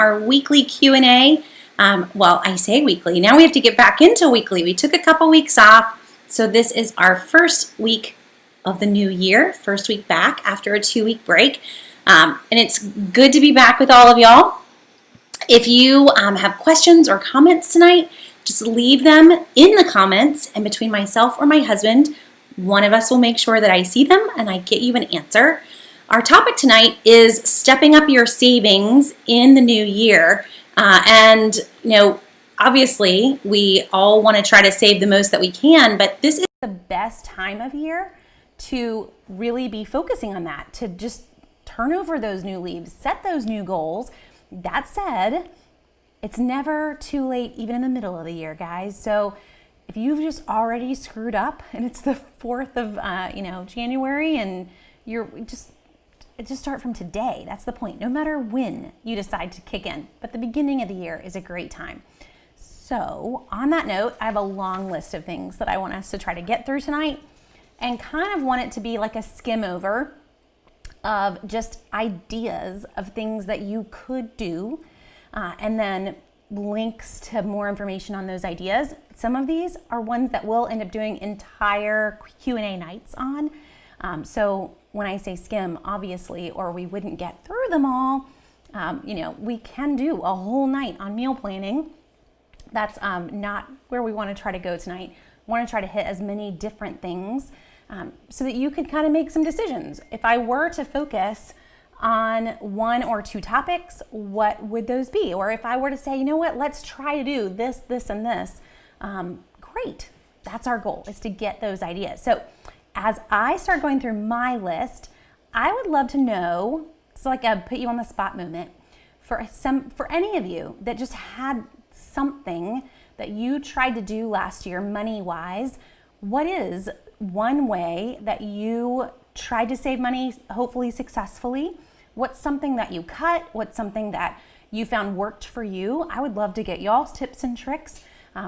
our weekly Q&A. Well, I say weekly. Now we have to get back into weekly. We took a couple weeks off, so this is our first week of the new year, first week back after a 2-week break. And it's good to be back with all of y'all. If you have questions or comments tonight, just leave them in the comments, and between myself or my husband, one of us will make sure that I see them and I get you an answer. Our topic tonight is stepping up your savings in the new year. And, obviously we all want to try to save the most that we can, but this is the best time of year to really be focusing on that, to just turn over those new leaves, set those new goals. That said, it's never too late, even in the middle of the year, guys. So if you've just already screwed up and it's the 4th of, January, and just start from today. That's the point. No matter when you decide to kick in, but the beginning of the year is a great time. So on that note, I have a long list of things that I want us to try to get through tonight, and kind of want it to be like a skim over of just ideas of things that you could do, and then links to more information on those ideas. Some of these are ones that we'll end up doing entire Q&A nights on. So when I say skim, obviously, or we wouldn't get through them all, we can do a whole night on meal planning. That's not where we want to try to go tonight. We want to try to hit as many different things so that you could kind of make some decisions. If I were to focus on 1 or 2 topics, what would those be? Or if I were to say, you know what, let's try to do this, this, and this, great. That's our goal, is to get those ideas. So as I start going through my list, I would love to know, it's like a put you on the spot moment, for any of you that just had something that you tried to do last year money-wise. What is one way that you tried to save money, hopefully successfully? What's something that you cut? What's something that you found worked for you? I would love to get y'all's tips and tricks,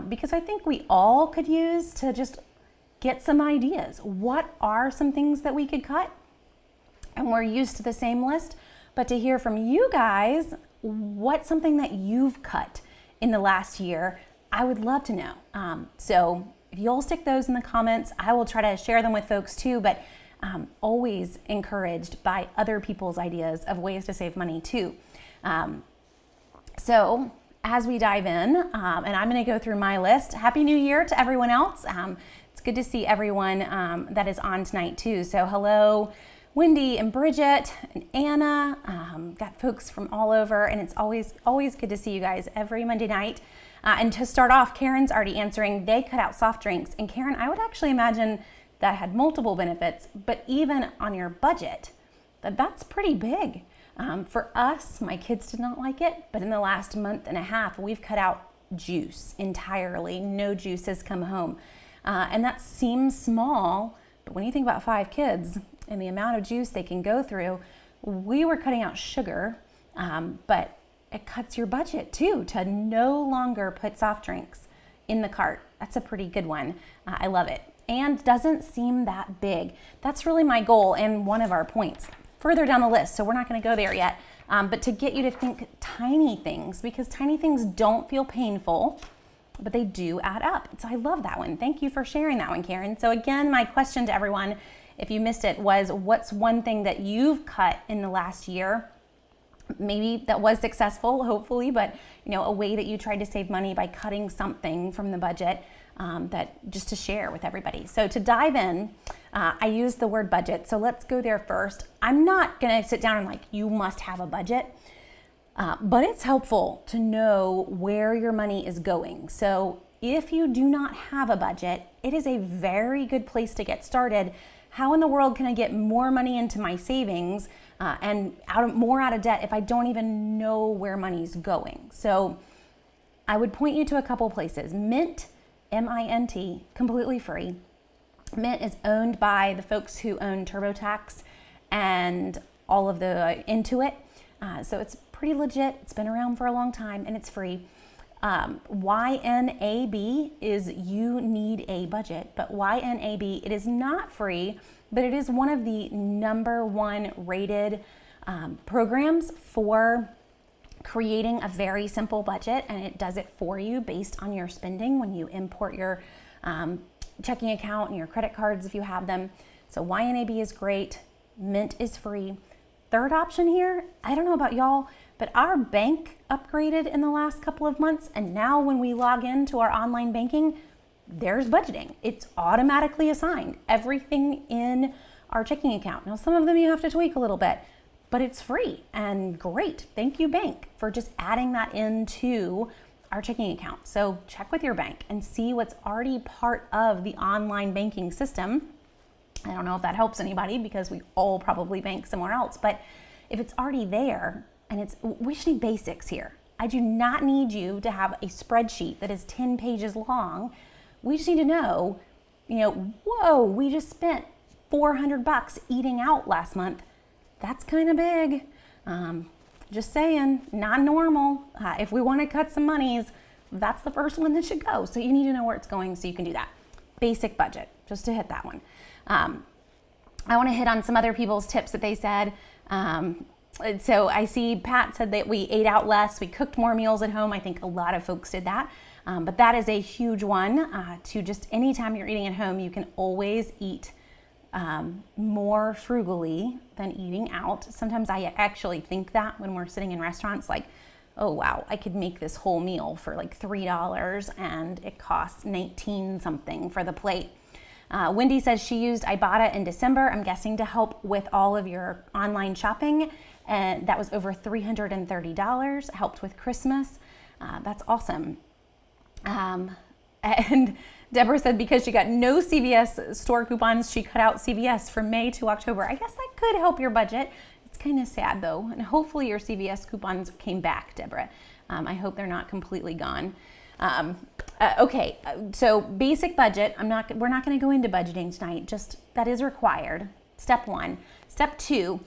because I think we all could use to just get some ideas. What are some things that we could cut? And we're used to the same list, but to hear from you guys, what's something that you've cut in the last year? I would love to know. So if you'll stick those in the comments, I will try to share them with folks too, but always encouraged by other people's ideas of ways to save money too. So as we dive in, and I'm gonna go through my list, Happy New Year to everyone else. It's good to see everyone that is on tonight too. So hello, Wendy and Bridget and Anna. Got folks from all over, and it's always good to see you guys every Monday night. And to start off, Karen's already answering, they cut out soft drinks. And Karen, I would actually imagine that had multiple benefits, but even on your budget, that's pretty big. For us, my kids did not like it, but in the last month and a half, we've cut out juice entirely. No juice has come home. And that seems small, but when you think about 5 kids and the amount of juice they can go through, we were cutting out sugar, but it cuts your budget too, to no longer put soft drinks in the cart. That's a pretty good one. I love it. And doesn't seem that big. That's really my goal and one of our points further down the list, so we're not going to go there yet, but to get you to think tiny things, because tiny things don't feel painful, but they do add up. So I love that one. Thank you for sharing that one, Karen. So again, my question to everyone, if you missed it, was what's one thing that you've cut in the last year? Maybe that was successful, hopefully, but a way that you tried to save money by cutting something from the budget, that just to share with everybody. So to dive in, I used the word budget. So let's go there first. I'm not gonna sit down and you must have a budget. But it's helpful to know where your money is going. So if you do not have a budget, it is a very good place to get started. How in the world can I get more money into my savings and more out of debt if I don't even know where money's going? So I would point you to a couple places. Mint, M-I-N-T, completely free. Mint is owned by the folks who own TurboTax and all of the Intuit. So it's pretty legit. It's been around for a long time and it's free. YNAB is you need a budget, but YNAB, it is not free, but it is one of the #1 rated programs for creating a very simple budget, and it does it for you based on your spending when you import your checking account and your credit cards if you have them. So YNAB is great. Mint is free. Third option here, I don't know about y'all, but our bank upgraded in the last couple of months, and now when we log into our online banking, there's budgeting. It's automatically assigned everything in our checking account. Now, some of them you have to tweak a little bit, but it's free and great. Thank you, bank, for just adding that into our checking account. So check with your bank and see what's already part of the online banking system. I don't know if that helps anybody because we all probably bank somewhere else, but if it's already there, and we just need basics here. I do not need you to have a spreadsheet that is 10 pages long. We just need to know, whoa, we just spent $400 eating out last month. That's kind of big. Just saying, not normal. If we want to cut some monies, that's the first one that should go. So you need to know where it's going so you can do that. Basic budget, just to hit that one. I want to hit on some other people's tips that they said. So I see Pat said that we ate out less, we cooked more meals at home. I think a lot of folks did that. But that is a huge one. To just anytime you're eating at home, you can always eat more frugally than eating out. Sometimes I actually think that when we're sitting in restaurants, like, oh wow, I could make this whole meal for like $3 and it costs 19 something for the plate. Wendy says she used Ibotta in December, I'm guessing to help with all of your online shopping, and that was over $330, helped with Christmas. That's awesome. And Deborah said because she got no CVS store coupons, she cut out CVS from May to October. I guess that could help your budget. It's kind of sad though, and hopefully your CVS coupons came back, Deborah. I hope they're not completely gone. Okay, so basic budget. We're not going to go into budgeting tonight. Just that is required. Step one. Step two.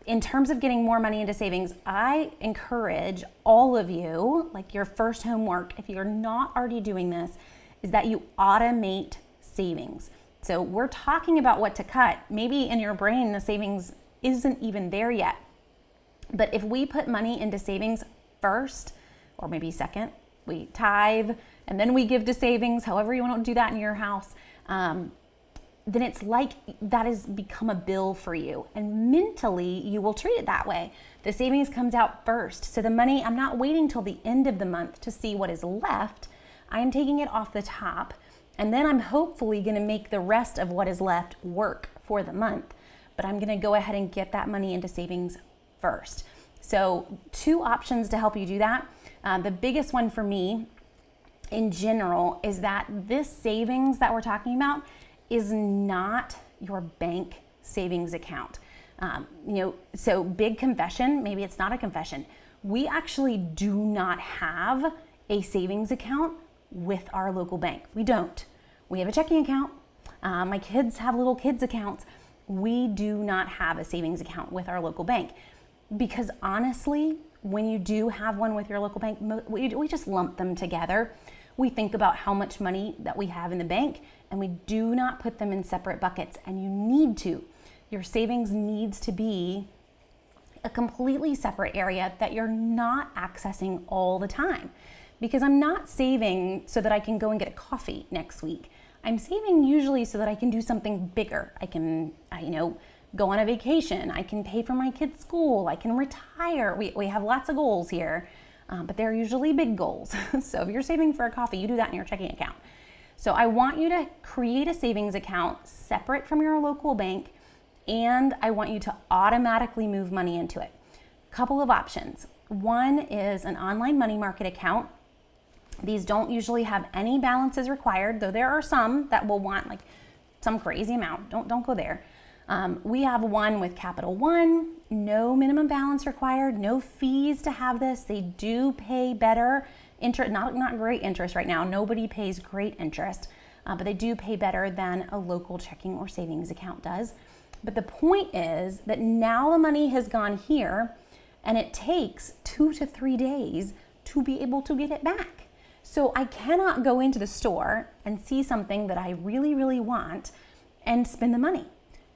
In terms of getting more money into savings, I encourage all of you, like your first homework, if you're not already doing this, is that you automate savings. So we're talking about what to cut. Maybe in your brain, the savings isn't even there yet. But if we put money into savings first, or maybe second, we tithe, and then we give to savings, however you want to do that in your house, then it's like that has become a bill for you. And mentally, you will treat it that way. The savings comes out first. So the money, I'm not waiting till the end of the month to see what is left. I'm taking it off the top, and then I'm hopefully going to make the rest of what is left work for the month. But I'm going to go ahead and get that money into savings first. So 2 options to help you do that. The biggest one for me in general is that this savings that we're talking about is not your bank savings account. So big confession, maybe it's not a confession. We actually do not have a savings account with our local bank. We don't. We have a checking account. My kids have little kids accounts. We do not have a savings account with our local bank because honestly, when you do have one with your local bank, we just lump them together. We think about how much money that we have in the bank and we do not put them in separate buckets, and you need to. Your savings needs to be a completely separate area that you're not accessing all the time. Because I'm not saving so that I can go and get a coffee next week. I'm saving usually so that I can do something bigger. I can, go on a vacation. I can pay for my kids' school. I can retire. We have lots of goals here, but they're usually big goals. So if you're saving for a coffee, you do that in your checking account. So I want you to create a savings account separate from your local bank, and I want you to automatically move money into it. Couple of options. One is an online money market account. These don't usually have any balances required, though there are some that will want like some crazy amount. Don't go there. We have one with Capital One, no minimum balance required, no fees to have this. They do pay better interest, not great interest right now. Nobody pays great interest, but they do pay better than a local checking or savings account does. But the point is that now the money has gone here, and it takes 2 to 3 days to be able to get it back. So I cannot go into the store and see something that I really, really want and spend the money.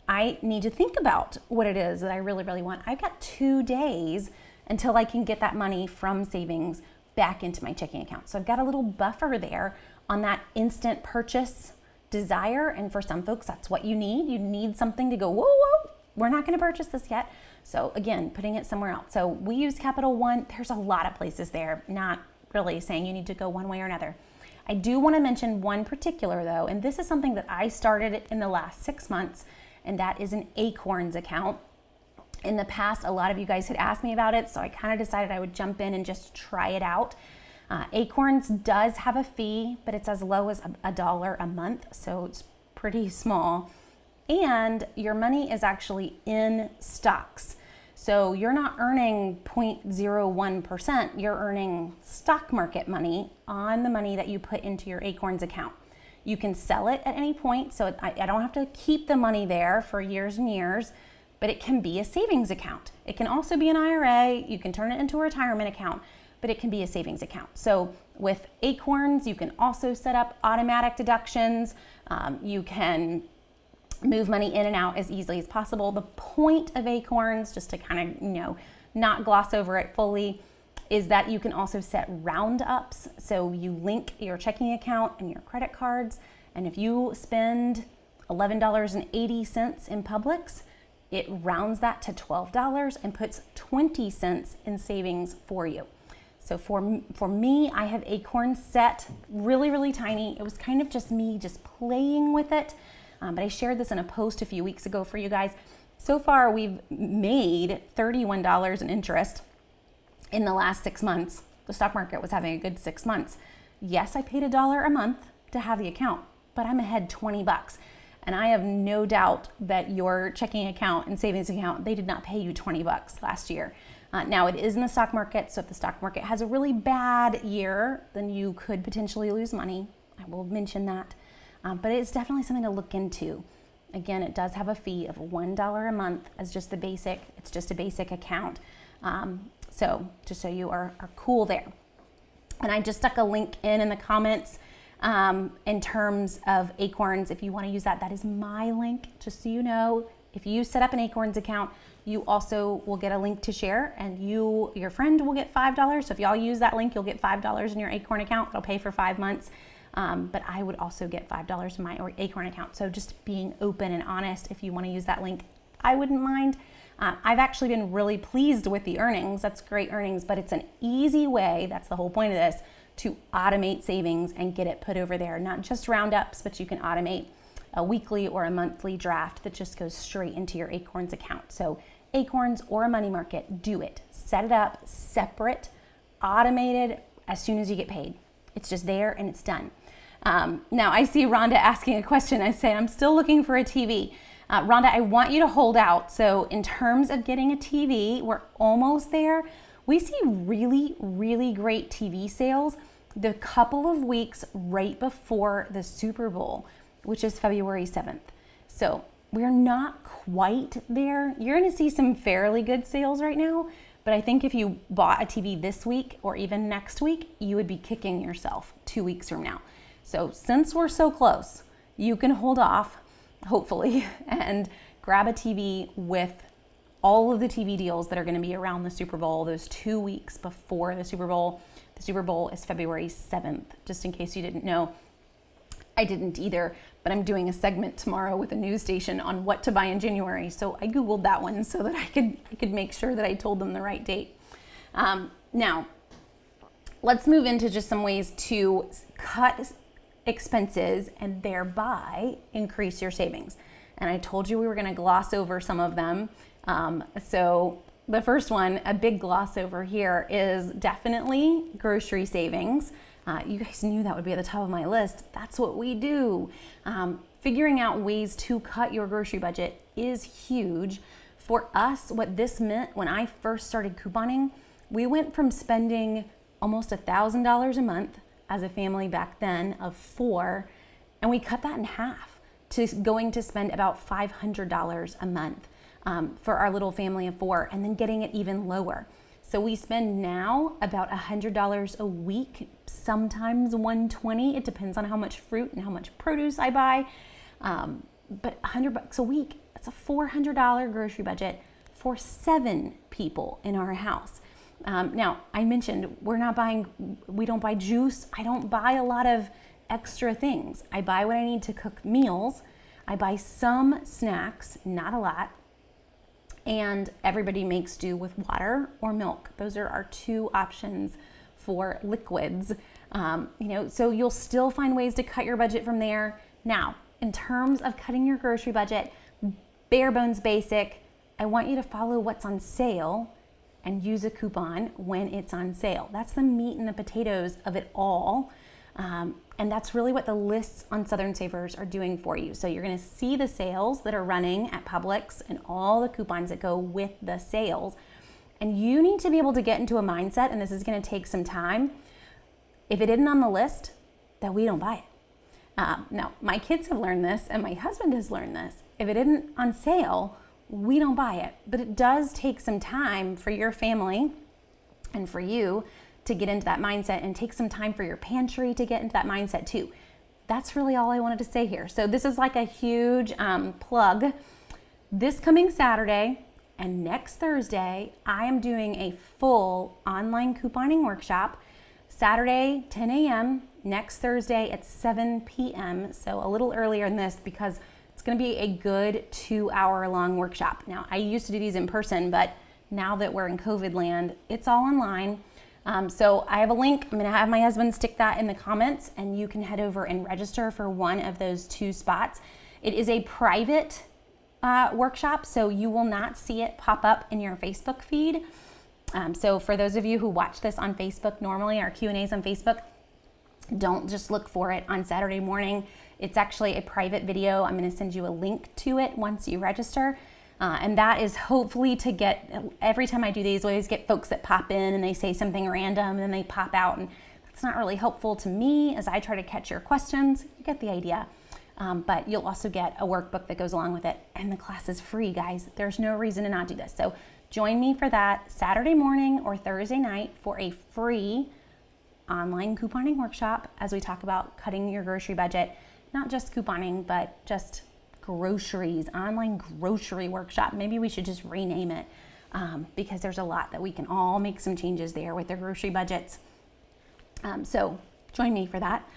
I need to think about what it is that I really, really want. I've got 2 days until I can get that money from savings back into my checking account. So I've got a little buffer there on that instant purchase desire. And for some folks, that's what you need. You need something to go, whoa, whoa, we're not going to purchase this yet. So again, putting it somewhere else. So we use Capital One. There's a lot of places there, not really saying you need to go one way or another. I do want to mention one particular though, and this is something that I started in the last 6 months, and that is an Acorns account. In the past, a lot of you guys had asked me about it, so I kind of decided I would jump in and just try it out. Acorns does have a fee, but it's as low as $1 a month, so it's pretty small. And your money is actually in stocks. So you're not earning 0.01%, you're earning stock market money on the money that you put into your Acorns account. You can sell it at any point, so I don't have to keep the money there for years and years, but it can be a savings account. It can also be an IRA, you can turn it into a retirement account, but it can be a savings account. So with Acorns, you can also set up automatic deductions. You can move money in and out as easily as possible. The point of Acorns, just to kind of, not gloss over it fully, is that you can also set roundups. So you link your checking account and your credit cards, and if you spend $11.80 in Publix, it rounds that to $12 and puts 20 cents in savings for you. So for me, I have Acorns set really, really tiny. It was kind of just me just playing with it. But I shared this in a post a few weeks ago for you guys. So far, we've made $31 in interest in the last 6 months. The stock market was having a good 6 months. Yes, I paid $1 a month to have the account, but I'm ahead $20. And I have no doubt that your checking account and savings account, they did not pay you $20 last year. Now it is in the stock market, so if the stock market has a really bad year, then you could potentially lose money. I will mention that. But it's definitely something to look into. Again, it does have a fee of $1 a month as just the basic. It's just a basic account. So just so you are cool there. And I just stuck a link in the comments in terms of Acorns. If you want to use that, that is my link, just so you know. If you set up an Acorns account, you also will get a link to share, and your friend will get $5. So if y'all use that link, you'll get $5 in your Acorn account. It'll pay for 5 months. But I would also get $5 in my Acorn account. So just being open and honest, if you want to use that link, I wouldn't mind. I've actually been really pleased with the earnings. That's great earnings, but it's an easy way, that's the whole point of this, to automate savings and get it put over there. Not just roundups, but you can automate a weekly or a monthly draft that just goes straight into your Acorns account. So Acorns or a money market, do it. Set it up separate, automated as soon as you get paid. It's just there and it's done. Now I see Rhonda asking a question. I say, I'm still looking for a TV. Rhonda, I want you to hold out. So in terms of getting a TV, we're almost there. We see really, really great TV sales the couple of weeks right before the Super Bowl, which is February 7th. So we're not quite there. You're gonna see some fairly good sales right now, but I think if you bought a TV this week or even next week, you would be kicking yourself 2 weeks from now. So since we're so close, you can hold off, hopefully, and grab a TV with all of the TV deals that are gonna be around the Super Bowl, those 2 weeks before the Super Bowl. The Super Bowl is February 7th, just in case you didn't know. I didn't either, but I'm doing a segment tomorrow with a news station on what to buy in January. So I Googled that one so that I could make sure that I told them the right date. Now, let's move into just some ways to cut expenses and thereby increase your savings. And I told you we were going to gloss over some of them. So the first one, a big gloss over here, is definitely grocery savings. You guys knew that would be at the top of my list. That's what we do. Figuring out ways to cut your grocery budget is huge. For us, what this meant when I first started couponing, we went from spending almost $1,000 a month as a family back then of 4, and we cut that in half to going to spend about $500 a month for our little family of 4, and then getting it even lower. So we spend now about $100 a week, sometimes $120. It depends on how much fruit and how much produce I buy. But $100 a week, that's a $400 grocery budget for 7 people in our house. Now, I mentioned we don't buy juice. I don't buy a lot of extra things. I buy what I need to cook meals. I buy some snacks, not a lot. And everybody makes do with water or milk. Those are our two options for liquids. So you'll still find ways to cut your budget from there. Now, in terms of cutting your grocery budget, bare bones basic, I want you to follow what's on sale and use a coupon when it's on sale. That's the meat and the potatoes of it all. And that's really what the lists on Southern Savers are doing for you. So you're gonna see the sales that are running at Publix and all the coupons that go with the sales. And you need to be able to get into a mindset, and this is gonna take some time. If it isn't on the list, then we don't buy it. Now, my kids have learned this and my husband has learned this. If it isn't on sale, we don't buy it. But it does take some time for your family and for you to get into that mindset, and take some time for your pantry to get into that mindset too. That's really all I wanted to say here. So this is like a huge plug. This coming Saturday and next Thursday, I am doing a full online couponing workshop. Saturday, 10 a.m., next Thursday at 7 p.m. So a little earlier than this because it's gonna be a good 2-hour long workshop. Now, I used to do these in person, but now that we're in COVID land, it's all online. So I have a link. I'm gonna have my husband stick that in the comments, and you can head over and register for one of those 2 spots. It is a private workshop, so you will not see it pop up in your Facebook feed. So for those of you who watch this on Facebook, normally our Q&As on Facebook, don't just look for it on Saturday morning. It's actually a private video. I'm gonna send you a link to it once you register. And that is hopefully to get, every time I do these, I always get folks that pop in and they say something random and then they pop out, and that's not really helpful to me as I try to catch your questions. You get the idea. But you'll also get a workbook that goes along with it, and the class is free, guys. There's no reason to not do this. So join me for that Saturday morning or Thursday night for a free online couponing workshop as we talk about cutting your grocery budget. Not just couponing, but just groceries, online grocery workshop. Maybe we should just rename it because there's a lot that we can all make some changes there with their grocery budgets. So join me for that.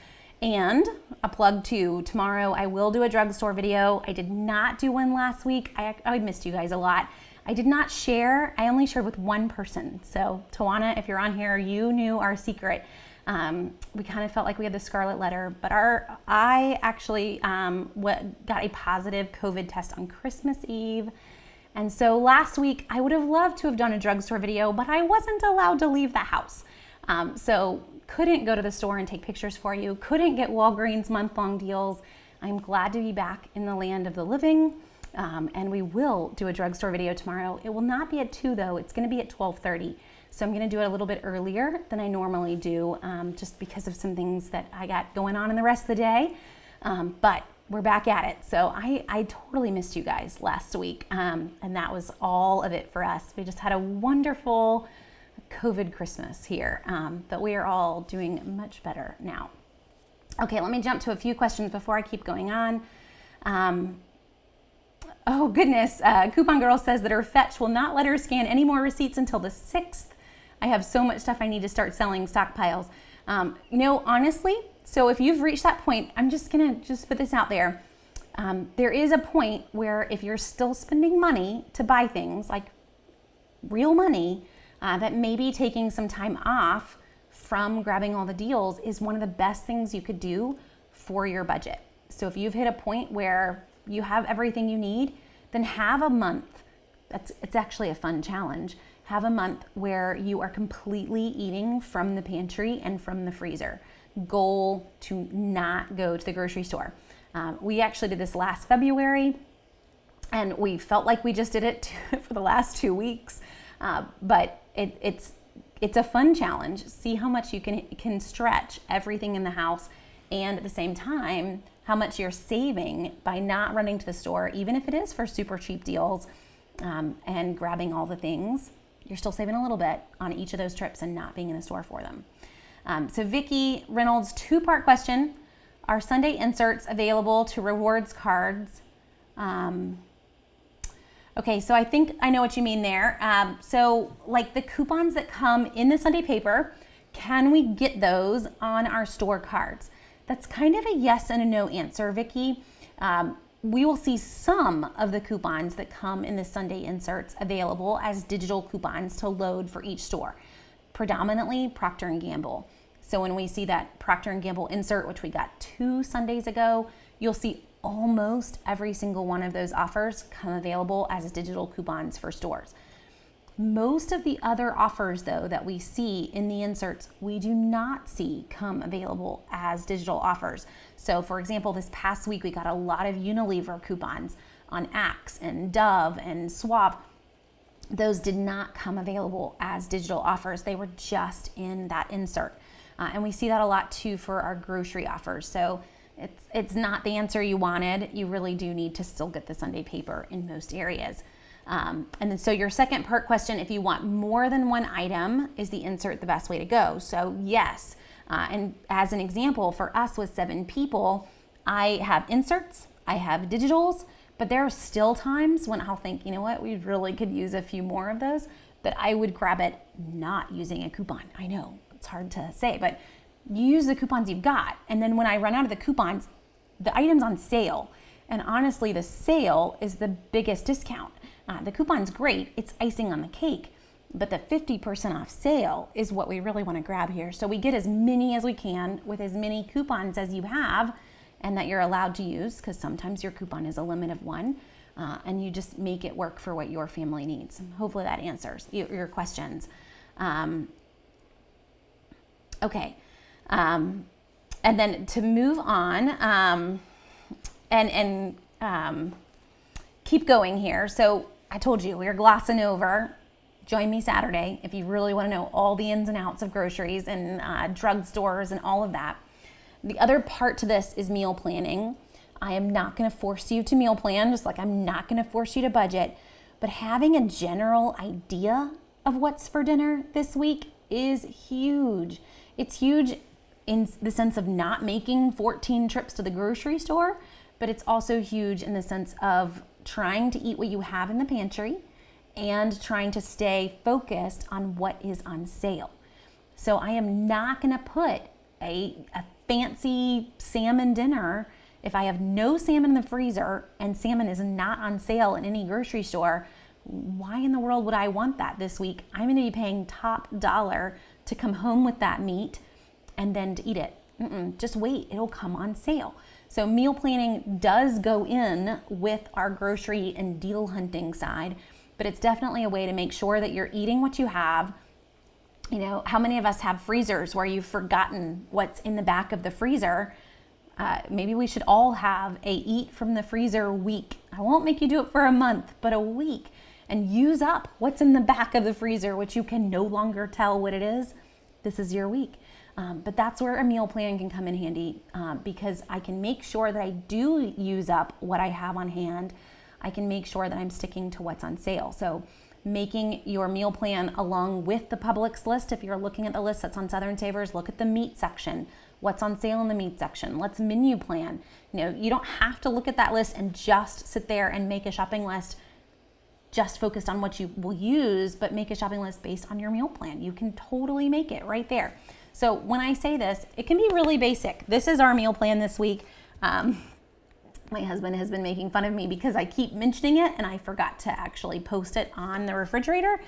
And a plug too, tomorrow I will do a drugstore video. I did not do one last week. I missed you guys a lot. I did not share. I only shared with one person. So Tawana, if you're on here, you knew our secret. We kind of felt like we had the scarlet letter, but I actually got a positive COVID test on Christmas Eve. And so last week I would have loved to have done a drugstore video, but I wasn't allowed to leave the house. So couldn't go to the store and take pictures for you, couldn't get Walgreens month-long deals. I'm glad to be back in the land of the living. And we will do a drugstore video tomorrow. It will not be at 2 though, it's gonna be at 12:30. So I'm gonna do it a little bit earlier than I normally do, just because of some things that I got going on in the rest of the day. But we're back at it. So I totally missed you guys last week. And that was all of it for us. We just had a wonderful COVID Christmas here, but we are all doing much better now. Okay, let me jump to a few questions before I keep going on. Oh goodness, Coupon Girl says that her fetch will not let her scan any more receipts until the 6th. I have so much stuff I need to start selling stockpiles. Honestly, so if you've reached that point, I'm just gonna put this out there. There is a point where if you're still spending money to buy things, like real money, that maybe taking some time off from grabbing all the deals is one of the best things you could do for your budget. So if you've hit a point where you have everything you need, then have a month. It's actually a fun challenge. Have a month where you are completely eating from the pantry and from the freezer. Goal to not go to the grocery store. We actually did this last February, and we felt like we just did it for the last 2 weeks. But it's a fun challenge. See how much you can stretch everything in the house, and at the same time, how much you're saving by not running to the store, even if it is for super cheap deals, and grabbing all the things. You're still saving a little bit on each of those trips and not being in the store for them. So Vicki Reynolds, 2-part question. Are Sunday inserts available to rewards cards? Okay, so I think I know what you mean there. So like the coupons that come in the Sunday paper, can we get those on our store cards? That's kind of a yes and a no answer, Vicki. We will see some of the coupons that come in the Sunday inserts available as digital coupons to load for each store, predominantly Procter & Gamble. So when we see that Procter & Gamble insert, which we got 2 Sundays ago, you'll see almost every single one of those offers come available as digital coupons for stores. Most of the other offers, though, that we see in the inserts, we do not see come available as digital offers. So, for example, this past week we got a lot of Unilever coupons on Axe and Dove and Suave. Those did not come available as digital offers. They were just in that insert. And we see that a lot, too, for our grocery offers. So it's not the answer you wanted. You really do need to still get the Sunday paper in most areas. And then so your second part question, if you want more than one item, is the insert the best way to go? So yes. And as an example, for us with 7 people, I have inserts, I have digitals, but there are still times when I'll think, you know what, we really could use a few more of those, that I would grab it not using a coupon. I know, it's hard to say, but you use the coupons you've got. And then when I run out of the coupons, the item's on sale. And honestly, the sale is the biggest discount. The coupon's great, it's icing on the cake, but the 50% off sale is what we really want to grab here. So we get as many as we can with as many coupons as you have and that you're allowed to use, because sometimes your coupon is a limit of 1, and you just make it work for what your family needs. Hopefully that answers your questions. Okay. And then to move on and keep going here. So I told you we were glossing over. Join me Saturday if you really want to know all the ins and outs of groceries and drugstores and all of that. The other part to this is meal planning. I am not going to force you to meal plan, just like I'm not going to force you to budget, but having a general idea of what's for dinner this week is huge. It's huge in the sense of not making 14 trips to the grocery store, but it's also huge in the sense of trying to eat what you have in the pantry and trying to stay focused on what is on sale. So I am not going to put a fancy salmon dinner if I have no salmon in the freezer and salmon is not on sale in any grocery store. Why in the world would I want that this week? I'm going to be paying top dollar to come home with that meat and then to eat it. Just wait, it'll come on sale. So meal planning does go in with our grocery and deal hunting side, but it's definitely a way to make sure that you're eating what you have. You know, how many of us have freezers where you've forgotten what's in the back of the freezer? Maybe we should all have a eat from the freezer week. I won't make you do it for a month, but a week, and use up what's in the back of the freezer, which you can no longer tell what it is. This is your week. But that's where a meal plan can come in handy, because I can make sure that I do use up what I have on hand. I can make sure that I'm sticking to what's on sale. So making your meal plan along with the Publix list. If you're looking at the list that's on Southern Savers, look at the meat section. What's on sale in the meat section? Let's menu plan. You know, you don't have to look at that list and just sit there and make a shopping list just focused on what you will use, but make a shopping list based on your meal plan. You can totally make it right there. So when I say this, it can be really basic. This is our meal plan this week. My husband has been making fun of me because I keep mentioning it and I forgot to actually post it on the refrigerator.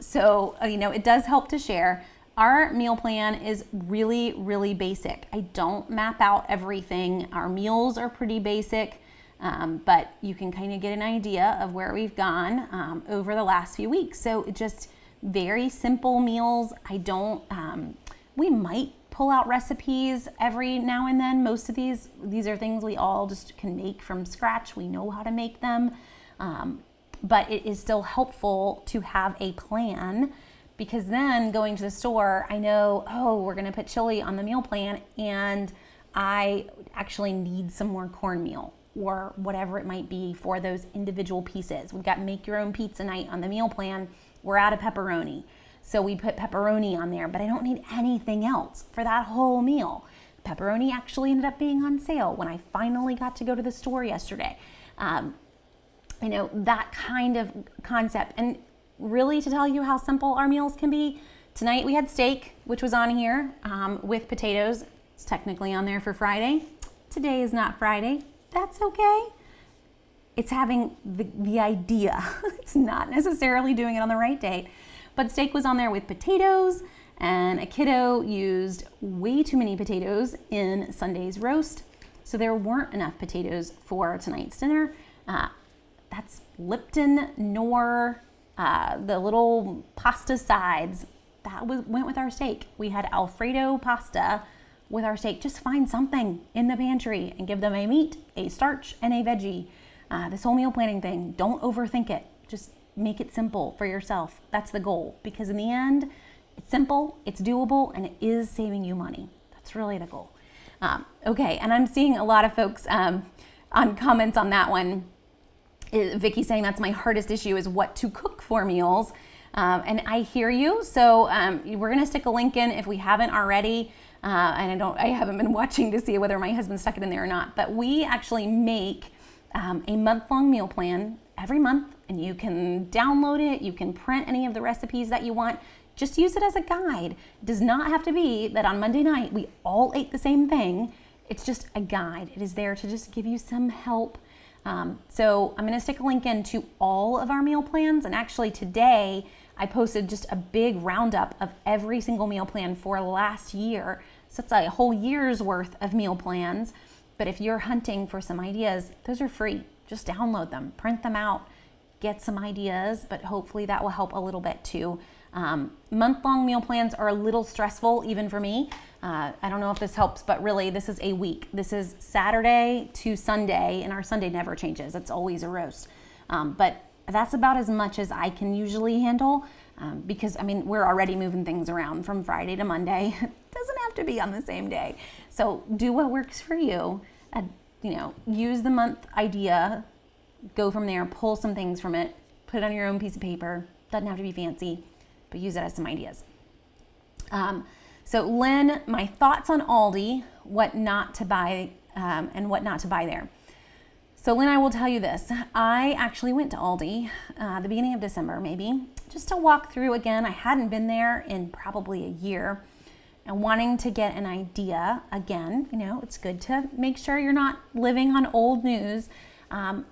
So it does help to share. Our meal plan is really, really basic. I don't map out everything. Our meals are pretty basic, but you can kind of get an idea of where we've gone over the last few weeks. So just very simple meals. We might pull out recipes every now and then. Most of these are things we all just can make from scratch. We know how to make them, but it is still helpful to have a plan, because then going to the store, I know, we're gonna put chili on the meal plan and I actually need some more cornmeal or whatever it might be for those individual pieces. We've got make your own pizza night on the meal plan. We're out of pepperoni. So we put pepperoni on there, but I don't need anything else for that whole meal. Pepperoni actually ended up being on sale when I finally got to go to the store yesterday. that kind of concept. And really, to tell you how simple our meals can be, tonight we had steak, which was on here with potatoes. It's technically on there for Friday. Today is not Friday. That's okay. It's having the idea. It's not necessarily doing it on the right date. But steak was on there with potatoes, and a kiddo used way too many potatoes in Sunday's roast. So there weren't enough potatoes for tonight's dinner. That's Lipton, Knorr, the little pasta sides. That went with our steak. We had Alfredo pasta with our steak. Just find something in the pantry and give them a meat, a starch, and a veggie. This whole meal planning thing, don't overthink it. Just make it simple for yourself. That's the goal, because in the end, it's simple, it's doable, and it is saving you money. That's really the goal. Okay, and I'm seeing a lot of folks on comments on that one. Vicki saying that's my hardest issue, is what to cook for meals. And I hear you. So we're gonna stick a link in if we haven't already. And I haven't been watching to see whether my husband stuck it in there or not. But we actually make a month-long meal plan every month, and you can download it. You can print any of the recipes that you want. Just use it as a guide. It does not have to be that on Monday night we all ate the same thing. It's just a guide. It is there to just give you some help. So I'm going to stick a link into all of our meal plans. And actually today I posted just a big roundup of every single meal plan for last year. So it's a whole year's worth of meal plans. But if you're hunting for some ideas, those are free. Just download them, print them out, get some ideas, but hopefully that will help a little bit too. Month-long meal plans are a little stressful, even for me. I don't know if this helps, but really this is a week. This is Saturday to Sunday, and our Sunday never changes. It's always a roast. But that's about as much as I can usually handle because, we're already moving things around from Friday to Monday. It doesn't have to be on the same day. So do what works for you. Use the month idea, go from there, pull some things from it, put it on your own piece of paper. Doesn't have to be fancy, but use it as some ideas. So Lynn, my thoughts on Aldi, what not to buy and what not to buy there. So Lynn, I will tell you this. I actually went to Aldi the beginning of December, maybe, just to walk through again. I hadn't been there in probably a year, and wanting to get an idea again. It's good to make sure you're not living on old news.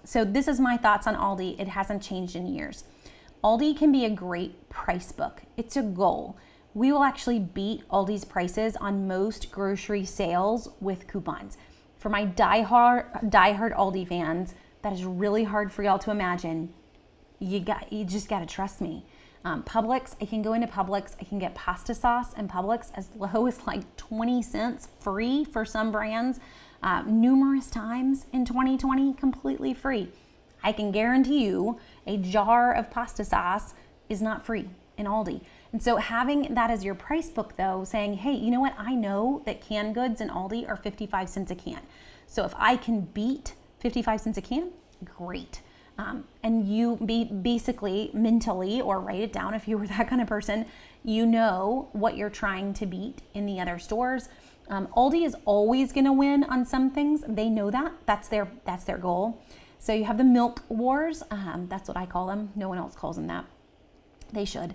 So this is my thoughts on Aldi. It hasn't changed in years. Aldi can be a great price book. It's a goal. We will actually beat Aldi's prices on most grocery sales with coupons. For my diehard Aldi fans, that is really hard for y'all to imagine. You just gotta trust me. Publix, I can go into Publix, I can get pasta sauce in Publix as low as like 20 cents free for some brands, numerous times in 2020, completely free. I can guarantee you a jar of pasta sauce is not free in Aldi. And so having that as your price book though, saying, hey, you know what? I know that canned goods in Aldi are 55 cents a can. So if I can beat 55 cents a can, great. And you basically mentally, or write it down if you were that kind of person, you know what you're trying to beat in the other stores. Aldi is always gonna win on some things. They know that, that's their goal. So you have the milk wars, that's what I call them. No one else calls them that. They should.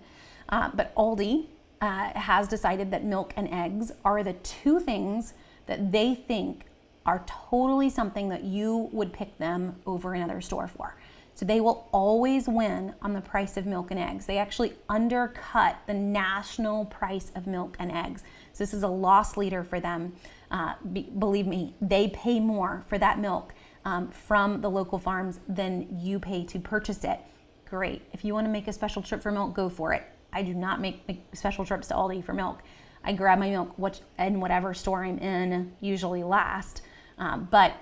But Aldi has decided that milk and eggs are the two things that they think are totally something that you would pick them over another store for. So they will always win on the price of milk and eggs. They actually undercut the national price of milk and eggs. So this is a loss leader for them. Believe me, they pay more for that milk from the local farms than you pay to purchase it. Great. If you want to make a special trip for milk, go for it. I do not make special trips to Aldi for milk. I grab my milk in whatever store I'm in, usually last. But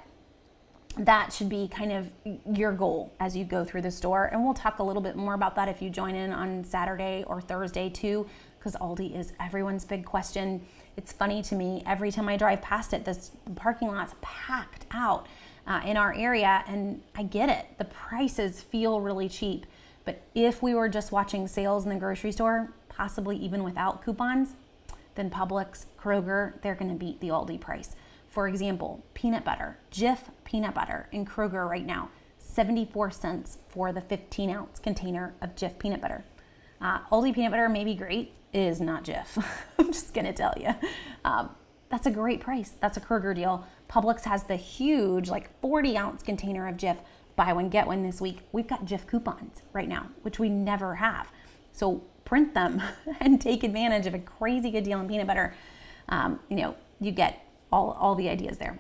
that should be kind of your goal as you go through the store. And we'll talk a little bit more about that if you join in on Saturday or Thursday too, because Aldi is everyone's big question. It's funny to me, every time I drive past it, this parking lot's packed out in our area, and I get it. The prices feel really cheap. But if we were just watching sales in the grocery store, possibly even without coupons, then Publix, Kroger, they're gonna beat the Aldi price. For example, peanut butter, Jif peanut butter in Kroger right now, 74 cents for the 15-ounce container of Jif peanut butter. Aldi peanut butter may be great, it is not Jif. I'm just gonna tell you. That's a great price. That's a Kroger deal. Publix has the huge, like 40-ounce container of Jif. Buy one, get one this week. We've got Jif coupons right now, which we never have. So print them and take advantage of a crazy good deal on peanut butter. You get all the ideas there.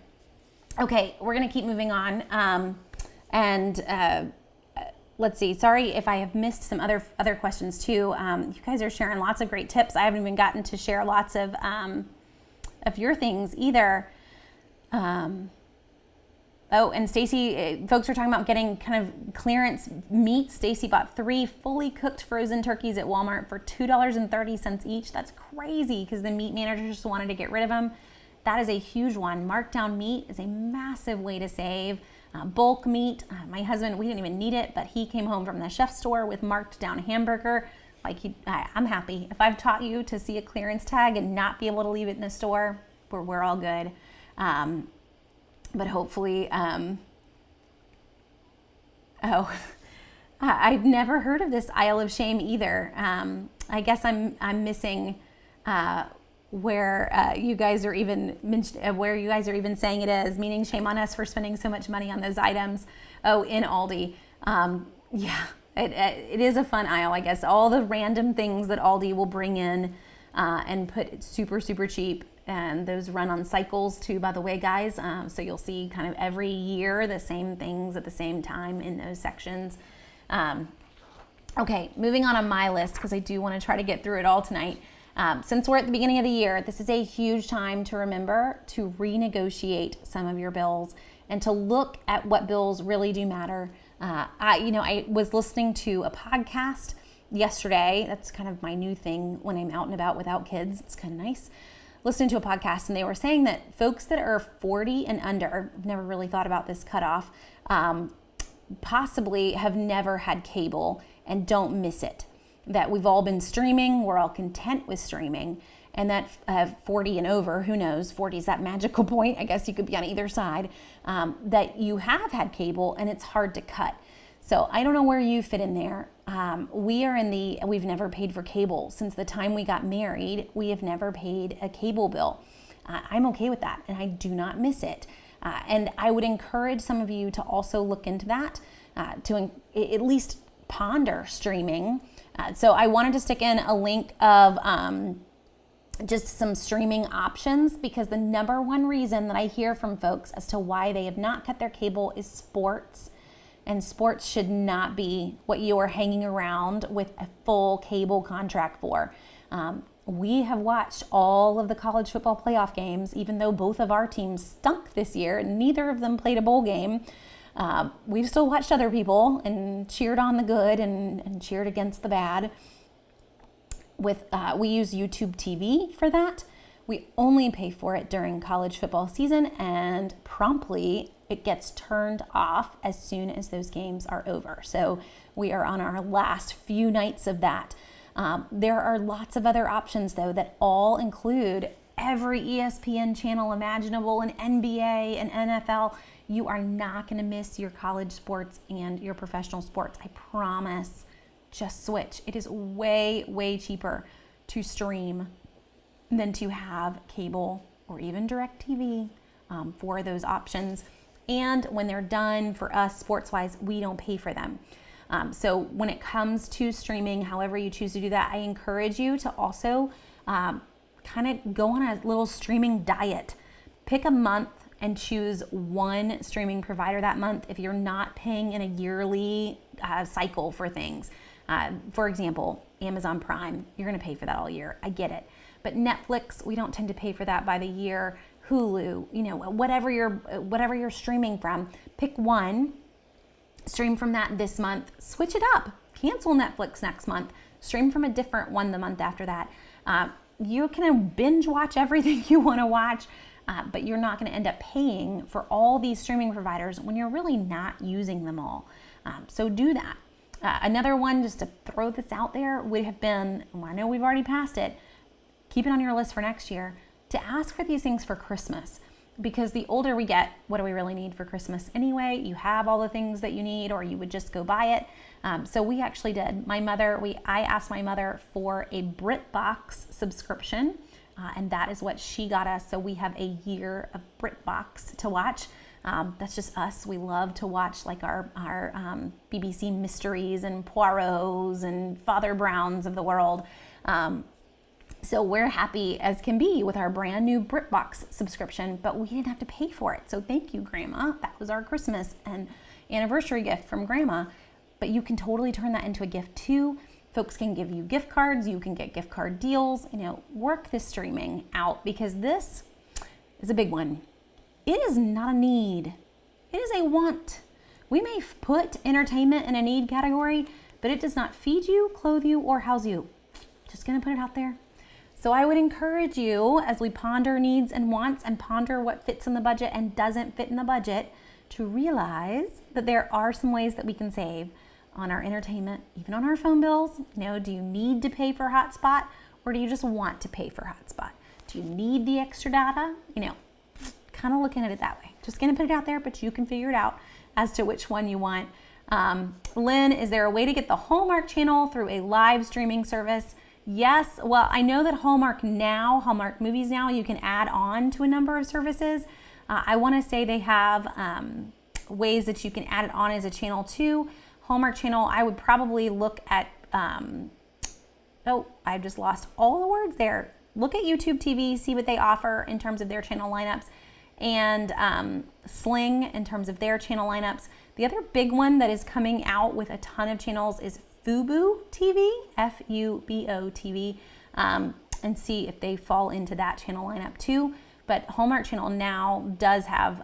Okay, we're gonna keep moving on. Let's see. Sorry if I have missed some other questions too. You guys are sharing lots of great tips. I haven't even gotten to share lots of your things either. And Stacy, folks are talking about getting kind of clearance meat. Stacy bought 3 fully cooked frozen turkeys at Walmart for $2.30 each. That's crazy because the meat manager just wanted to get rid of them. That is a huge one. Markdown meat is a massive way to save. Bulk meat, my husband, we didn't even need it, but he came home from the chef store with marked down hamburger. I'm happy. If I've taught you to see a clearance tag and not be able to leave it in the store, we're all good. But hopefully, I've never heard of this aisle of shame either. I guess I'm missing where you guys are even saying it is, meaning shame on us for spending so much money on those items. Oh, in Aldi. Yeah, it is a fun aisle, I guess. All the random things that Aldi will bring in and put super, super cheap. And those run on cycles too, by the way, guys. So you'll see kind of every year the same things at the same time in those sections. Okay, moving on my list, because I do want to try to get through it all tonight. Since we're at the beginning of the year, this is a huge time to remember to renegotiate some of your bills and to look at what bills really do matter. I was listening to a podcast yesterday. That's kind of my new thing when I'm out and about without kids. It's kind of nice. Listening to a podcast, and they were saying that folks that are 40 and under, never really thought about this cutoff, possibly have never had cable and don't miss it. That we've all been streaming, we're all content with streaming, and that 40 and over, who knows, 40 is that magical point, I guess you could be on either side, that you have had cable and it's hard to cut. So I don't know where you fit in there. We've never paid for cable. Since the time we got married, we have never paid a cable bill. I'm okay with that, and I do not miss it. And I would encourage some of you to also look into that, to at least ponder streaming. So I wanted to stick in a link of just some streaming options, because the number one reason that I hear from folks as to why they have not cut their cable is sports. And sports should not be what you are hanging around with a full cable contract for. We have watched all of the college football playoff games, even though both of our teams stunk this year. Neither of them played a bowl game. We've still watched other people and cheered on the good and cheered against the bad. We use YouTube TV for that. We only pay for it during college football season, and promptly it gets turned off as soon as those games are over. So we are on our last few nights of that. There are lots of other options, though, that all include every ESPN channel imaginable, and NBA and NFL. You are not going to miss your college sports and your professional sports. I promise. Just switch. It is way, way cheaper to stream than to have cable or even DirecTV for those options. And when they're done, for us, sports-wise, we don't pay for them. So when it comes to streaming, however you choose to do that, I encourage you to also kind of go on a little streaming diet. Pick a month and choose one streaming provider that month if you're not paying in a yearly cycle for things. For example, Amazon Prime, you're going to pay for that all year. I get it. But Netflix, we don't tend to pay for that by the year. Hulu, whatever you're streaming from, pick one, stream from that this month, switch it up, cancel Netflix next month, stream from a different one the month after that. You can binge watch everything you want to watch, but you're not going to end up paying for all these streaming providers when you're really not using them all. So do that. Another one, just to throw this out there, would have been, I know we've already passed it, keep it on your list for next year, to ask for these things for Christmas. because the older we get, what do we really need for Christmas anyway? You have all the things that you need, or you would just go buy it. So we actually did. I asked my mother for a BritBox subscription, and that is what she got us. So we have a year of BritBox to watch. That's just us. We love to watch like our BBC mysteries and Poirots and Father Browns of the world. So we're happy as can be with our brand new BritBox subscription, but we didn't have to pay for it. So thank you, Grandma. That was our Christmas and anniversary gift from Grandma. But you can totally turn that into a gift too. Folks can give you gift cards. You can get gift card deals. Work this streaming out, because this is a big one. It is not a need. It is a want. We may put entertainment in a need category, but it does not feed you, clothe you, or house you. Just gonna put it out there. So I would encourage you, as we ponder needs and wants and ponder what fits in the budget and doesn't fit in the budget, to realize that there are some ways that we can save on our entertainment, even on our phone bills. Do you need to pay for hotspot, or do you just want to pay for hotspot? Do you need the extra data? Kind of looking at it that way. Just gonna put it out there, but you can figure it out as to which one you want. Lynn, is there a way to get the Hallmark channel through a live streaming service? Yes. Well, I know that Hallmark Movies Now, you can add on to a number of services. I want to say they have ways that you can add it on as a channel too. Hallmark channel, I would probably look at, I just lost all the words there. Look at YouTube TV, see what they offer in terms of their channel lineups, and Sling in terms of their channel lineups. The other big one that is coming out with a ton of channels is Fubo TV, Fubo TV, and see if they fall into that channel lineup too. But Hallmark Channel now does have,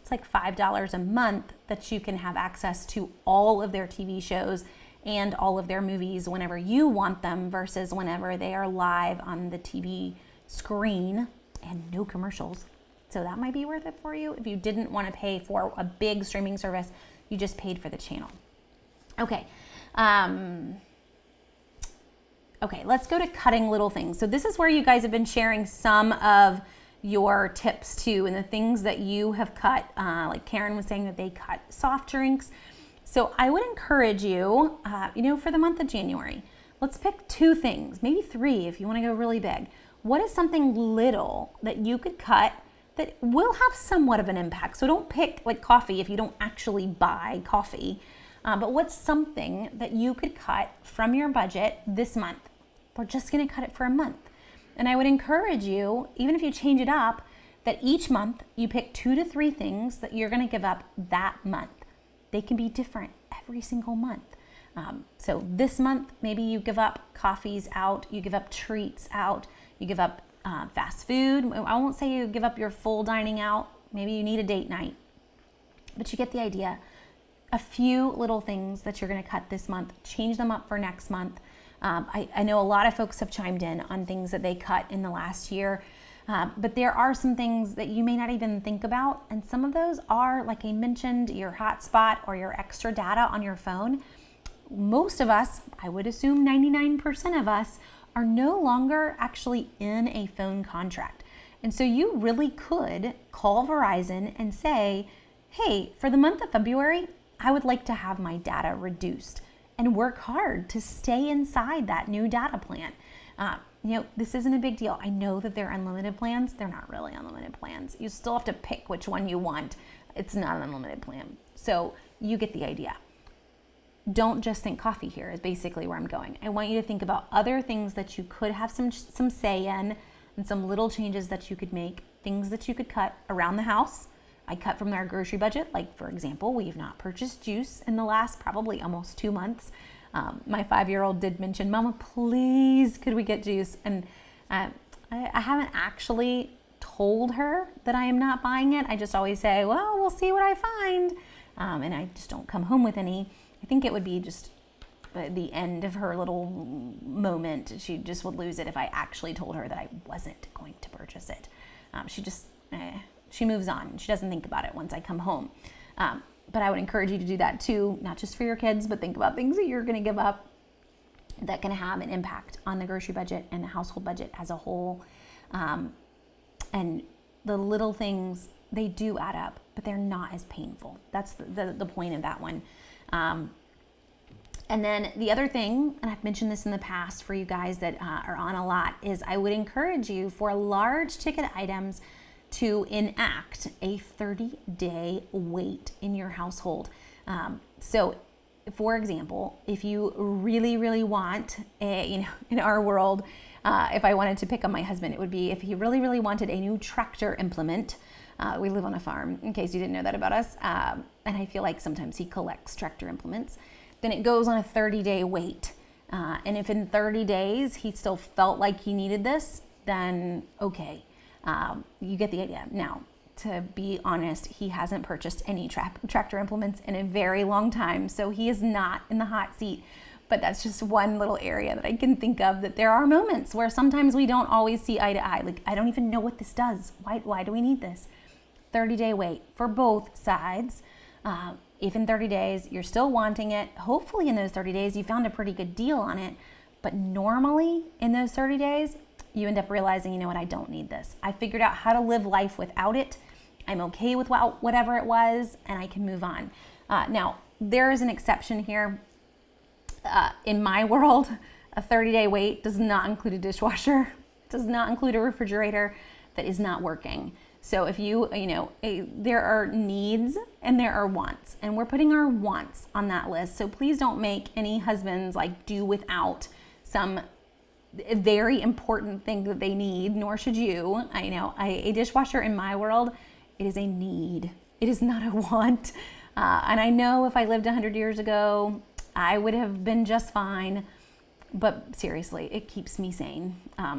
it's like $5 a month that you can have access to all of their TV shows and all of their movies whenever you want them, versus whenever they are live on the TV screen and no commercials. So that might be worth it for you if you didn't want to pay for a big streaming service, you just paid for the channel. Okay. Okay, let's go to cutting little things. So this is where you guys have been sharing some of your tips too, and the things that you have cut. Like Karen was saying that they cut soft drinks. So I would encourage you, for the month of January, let's pick 2 things, maybe 3 if you want to go really big. What is something little that you could cut that will have somewhat of an impact? So don't pick like coffee if you don't actually buy coffee. But what's something that you could cut from your budget this month? We're just going to cut it for a month. And I would encourage you, even if you change it up, that each month you pick 2 to 3 things that you're going to give up that month. They can be different every single month. So this month, maybe you give up coffees out, you give up treats out, you give up fast food. I won't say you give up your full dining out. Maybe you need a date night, but you get the idea. A few little things that you're going to cut this month, change them up for next month. I know a lot of folks have chimed in on things that they cut in the last year, but there are some things that you may not even think about. And some of those are, like I mentioned, your hotspot or your extra data on your phone. Most of us, I would assume 99% of us, are no longer actually in a phone contract. And so you really could call Verizon and say, hey, for the month of February, I would like to have my data reduced, and work hard to stay inside that new data plan. This isn't a big deal. I know that they're unlimited plans. They're not really unlimited plans. You still have to pick which one you want. It's not an unlimited plan. So you get the idea. Don't just think coffee here is basically where I'm going. I want you to think about other things that you could have some say in, and some little changes that you could make, things that you could cut around the house. I cut from our grocery budget. Like, for example, we have not purchased juice in the last probably almost 2 months. My 5-year-old did mention, Mama, please, could we get juice? And I haven't actually told her that I am not buying it. I just always say, well, we'll see what I find. And I just don't come home with any. I think it would be just the end of her little moment. She just would lose it if I actually told her that I wasn't going to purchase it. She moves on. She doesn't think about it once I come home. But I would encourage you to do that too, not just for your kids, but think about things that you're going to give up that can have an impact on the grocery budget and the household budget as a whole. And the little things, they do add up, but they're not as painful. That's the point of that one. And then the other thing, and I've mentioned this in the past for you guys that are on a lot, is I would encourage you for large ticket items to enact a 30-day wait in your household. So for example, if you really, really want in our world, if I wanted to pick on my husband, it would be if he really, really wanted a new tractor implement. We live on a farm, in case you didn't know that about us. And I feel like sometimes he collects tractor implements. Then it goes on a 30-day wait. And if in 30 days he still felt like he needed this, then okay, you get the idea. Now, to be honest, he hasn't purchased any tractor implements in a very long time, so he is not in the hot seat. But that's just one little area that I can think of, that there are moments where sometimes we don't always see eye to eye. Like, I don't even know what this does. Why do we need this? 30-day wait for both sides. If in 30 days you're still wanting it, hopefully in those 30 days you found a pretty good deal on it. But normally in those 30 days, you end up realizing, you know what, I don't need this. I figured out how to live life without it. I'm okay with whatever it was, and I can move on. Now, there is an exception here. In my world, a 30-day wait does not include a dishwasher, does not include a refrigerator that is not working. So if there are needs and there are wants, and we're putting our wants on that list. So please don't make any husbands like do without some very important thing that they need, nor should you. I know a dishwasher in my world, it is a need. It is not a want. And I know if I lived 100 years ago, I would have been just fine. But seriously, it keeps me sane.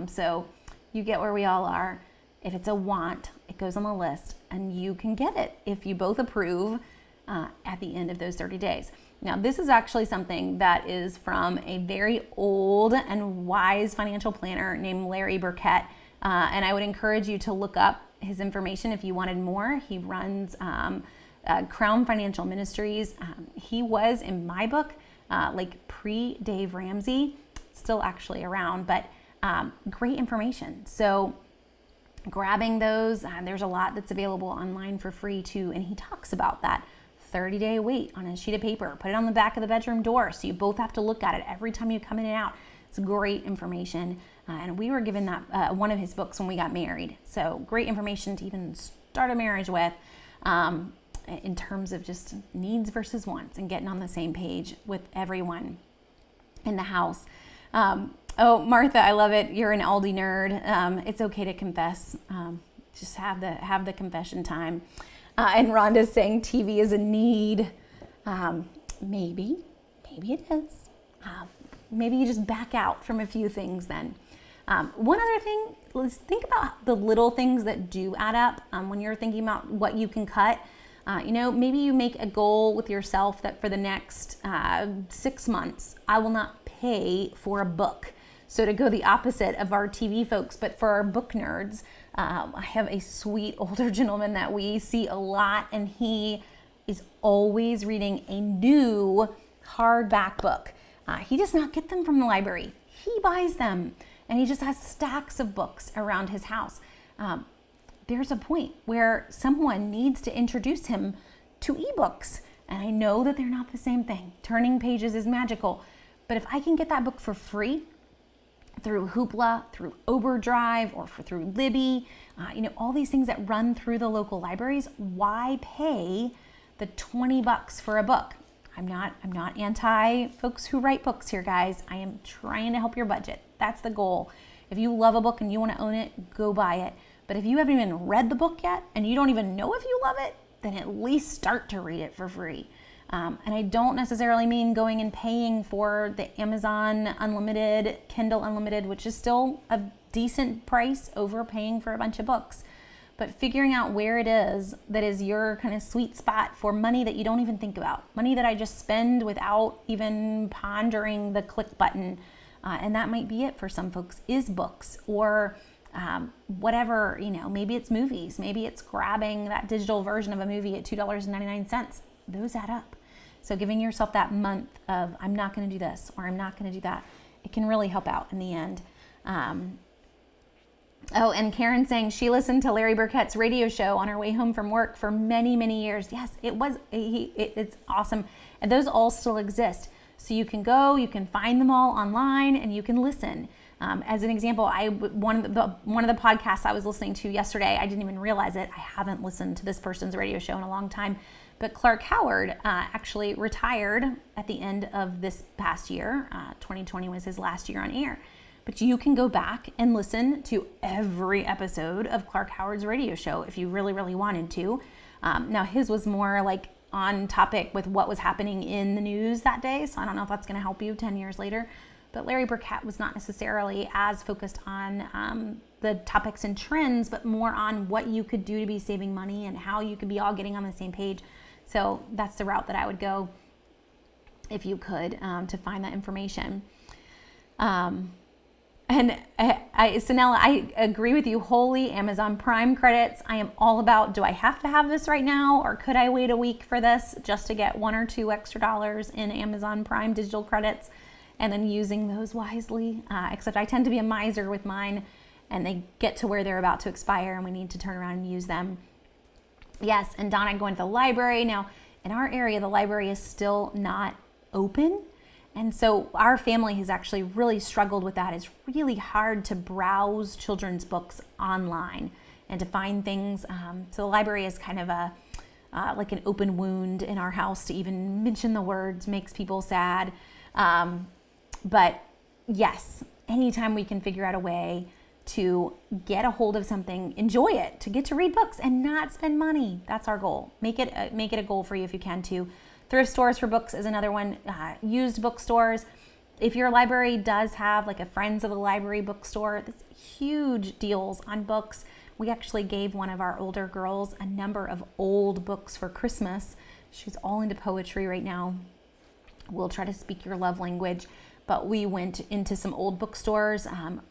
So you get where we all are. If it's a want, it goes on the list, and you can get it if you both approve at the end of those 30 days. Now, this is actually something that is from a very old and wise financial planner named Larry Burkett, and I would encourage you to look up his information if you wanted more. He runs Crown Financial Ministries. He was, in my book, like pre-Dave Ramsey, still actually around, but great information. So grabbing those, there's a lot that's available online for free too, and he talks about that 30-day wait on a sheet of paper. Put it on the back of the bedroom door so you both have to look at it every time you come in and out. It's great information, and we were given that one of his books when we got married. So great information to even start a marriage with, in terms of just needs versus wants and getting on the same page with everyone in the house. Oh, Martha, I love it. You're an Aldi nerd. It's okay to confess. Just have the confession time. And Rhonda's saying TV is a need. Maybe it is. Maybe you just back out from a few things then. One other thing, let's think about the little things that do add up when you're thinking about what you can cut. Maybe you make a goal with yourself that for the next 6 months, I will not pay for a book. So to go the opposite of our TV folks, but for our book nerds, I have a sweet older gentleman that we see a lot, and he is always reading a new hardback book. He does not get them from the library. He buys them, and he just has stacks of books around his house. There's a point where someone needs to introduce him to ebooks, and I know that they're not the same thing. Turning pages is magical, but if I can get that book for free, through Hoopla, through Overdrive, or through Libby, all these things that run through the local libraries, why pay the $20 for a book? I'm not anti folks who write books here, guys. I am trying to help your budget. That's the goal. If you love a book and you want to own it, go buy it. But if you haven't even read the book yet and you don't even know if you love it, then at least start to read it for free. And I don't necessarily mean going and paying for the Amazon Unlimited, Kindle Unlimited, which is still a decent price over paying for a bunch of books. But figuring out where it is that is your kind of sweet spot for money that you don't even think about. Money that I just spend without even pondering the click button. And that might be it for some folks, is books or whatever, maybe it's movies. Maybe it's grabbing that digital version of a movie at $2.99. Those add up. So giving yourself that month of, I'm not going to do this or I'm not going to do that, it can really help out in the end. Oh, and Karen saying she listened to Larry Burkett's radio show on her way home from work for many, many years. Yes, it's awesome. And those all still exist. So you can go, you can find them all online, and you can listen. As an example, one of the podcasts I was listening to yesterday, I didn't even realize it. I haven't listened to this person's radio show in a long time. But Clark Howard actually retired at the end of this past year. 2020 was his last year on air. But you can go back and listen to every episode of Clark Howard's radio show if you really, really wanted to. Now, his was more like on topic with what was happening in the news that day, so I don't know if that's going to help you 10 years later. But Larry Burkett was not necessarily as focused on the topics and trends, but more on what you could do to be saving money and how you could be all getting on the same page. So that's the route that I would go if you could to find that information. And Sanella, I agree with you wholly. Amazon Prime credits, I am all about, do I have to have this right now, or could I wait a week for this just to get $1 or $2 extra in Amazon Prime digital credits, and then using those wisely? Except I tend to be a miser with mine, and they get to where they're about to expire, and we need to turn around and use them. Yes, and Donna, going to the library. Now, in our area, the library is still not open. And so our family has actually really struggled with that. It's really hard to browse children's books online and to find things. So the library is kind of like an open wound in our house. To even mention the words makes people sad. But yes, anytime we can figure out a way to get a hold of something, enjoy it, to get to read books and not spend money. That's our goal. Make it a goal for you if you can too. Thrift stores for books is another one. Used bookstores. If your library does have like a Friends of the Library bookstore, there's huge deals on books. We actually gave one of our older girls a number of old books for Christmas. She's all into poetry right now. We'll try to speak your love language. But we went into some old bookstores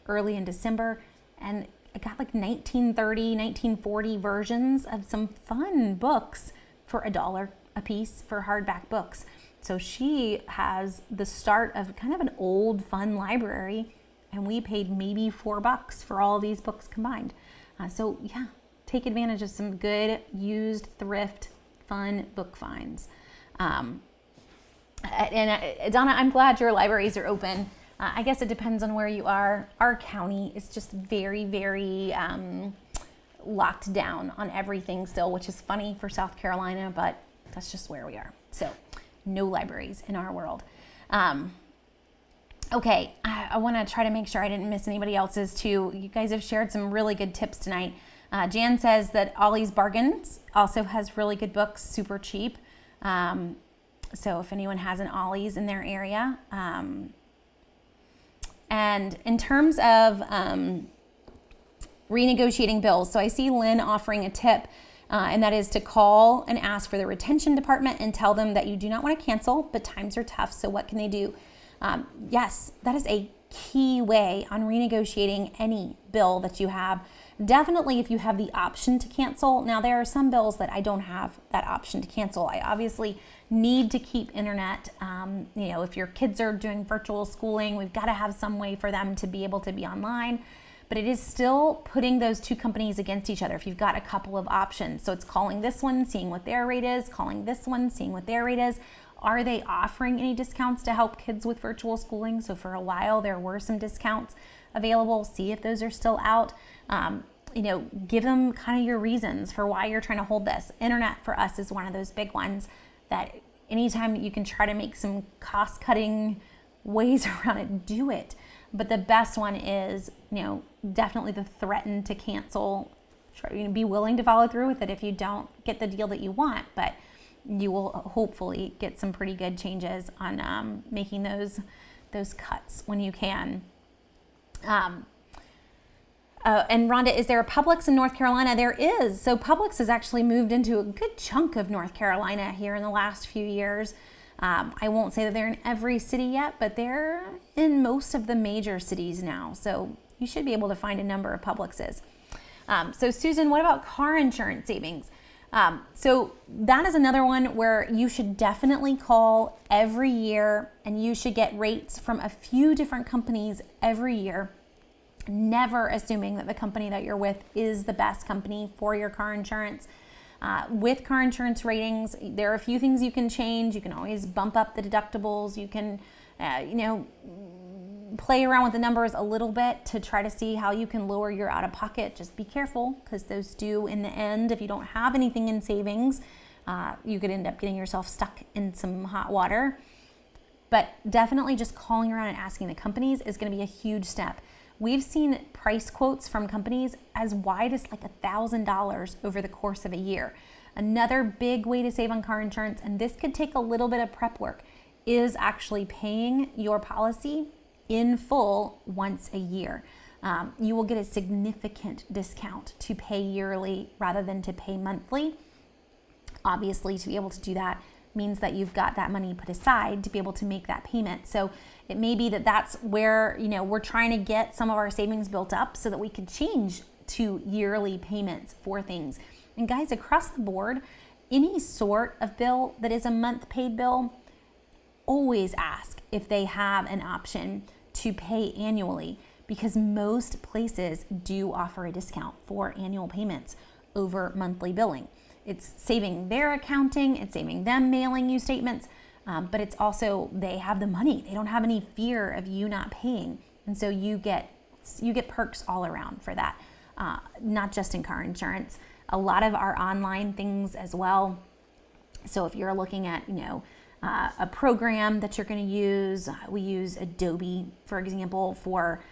early in December, and I got like 1930, 1940 versions of some fun books for $1 a piece for hardback books. So she has the start of kind of an old fun library, and we paid maybe $4 for all these books combined. So yeah, take advantage of some good used thrift fun book finds. And Donna, I'm glad your libraries are open. I guess it depends on where you are. Our county is just very, very locked down on everything still, which is funny for South Carolina, but that's just where we are. So no libraries in our world. Okay, I want to try to make sure I didn't miss anybody else's too. You guys have shared some really good tips tonight. Jan says that Ollie's Bargains also has really good books, super cheap. So if anyone has an Ollie's in their area. And in terms of renegotiating bills, so I see Lynn offering a tip, and that is to call and ask for the retention department and tell them that you do not want to cancel, but times are tough, so what can they do? Yes, that is a key way on renegotiating any bill that you have. Definitely if you have the option to cancel. Now there are some bills that I don't have that option to cancel. I obviously need to keep internet. If your kids are doing virtual schooling, we've got to have some way for them to be able to be online. But it is still putting those two companies against each other if you've got a couple of options. So it's calling this one, seeing what their rate is, calling this one, seeing what their rate is. Are they offering any discounts to help kids with virtual schooling? So for a while there were some discounts available. See if those are still out. Give them kind of your reasons for why you're trying to hold this. Internet for us is one of those big ones that anytime you can try to make some cost-cutting ways around it, do it. But the best one is, definitely the threaten to cancel. Be willing to follow through with it if you don't get the deal that you want, but you will hopefully get some pretty good changes on making those cuts when you can. And Rhonda, is there a Publix in North Carolina? There is. So Publix has actually moved into a good chunk of North Carolina here in the last few years. I won't say that they're in every city yet, but they're in most of the major cities now. So you should be able to find a number of Publixes. So Susan, what about car insurance savings? So that is another one where you should definitely call every year, and you should get rates from a few different companies every year. Never assuming that the company that you're with is the best company for your car insurance. With car insurance ratings, there are a few things you can change. You can always bump up the deductibles. You can, play around with the numbers a little bit to try to see how you can lower your out-of-pocket. Just be careful, because those do, in the end, if you don't have anything in savings, you could end up getting yourself stuck in some hot water. But definitely just calling around and asking the companies is going to be a huge step. We've seen price quotes from companies as wide as like $1,000 over the course of a year. Another big way to save on car insurance, and this could take a little bit of prep work, is actually paying your policy in full once a year. You will get a significant discount to pay yearly rather than to pay monthly. Obviously, to be able to do that means that you've got that money put aside to be able to make that payment. So it may be that that's where, we're trying to get some of our savings built up so that we can change to yearly payments for things. And guys, across the board, any sort of bill that is a month paid bill, always ask if they have an option to pay annually, because most places do offer a discount for annual payments over monthly billing. It's saving their accounting, it's saving them mailing you statements, but it's also, they have the money. They don't have any fear of you not paying. And so you get perks all around for that, not just in car insurance. A lot of our online things as well. So if you're looking at, a program that you're going to use, we use Adobe, for example, for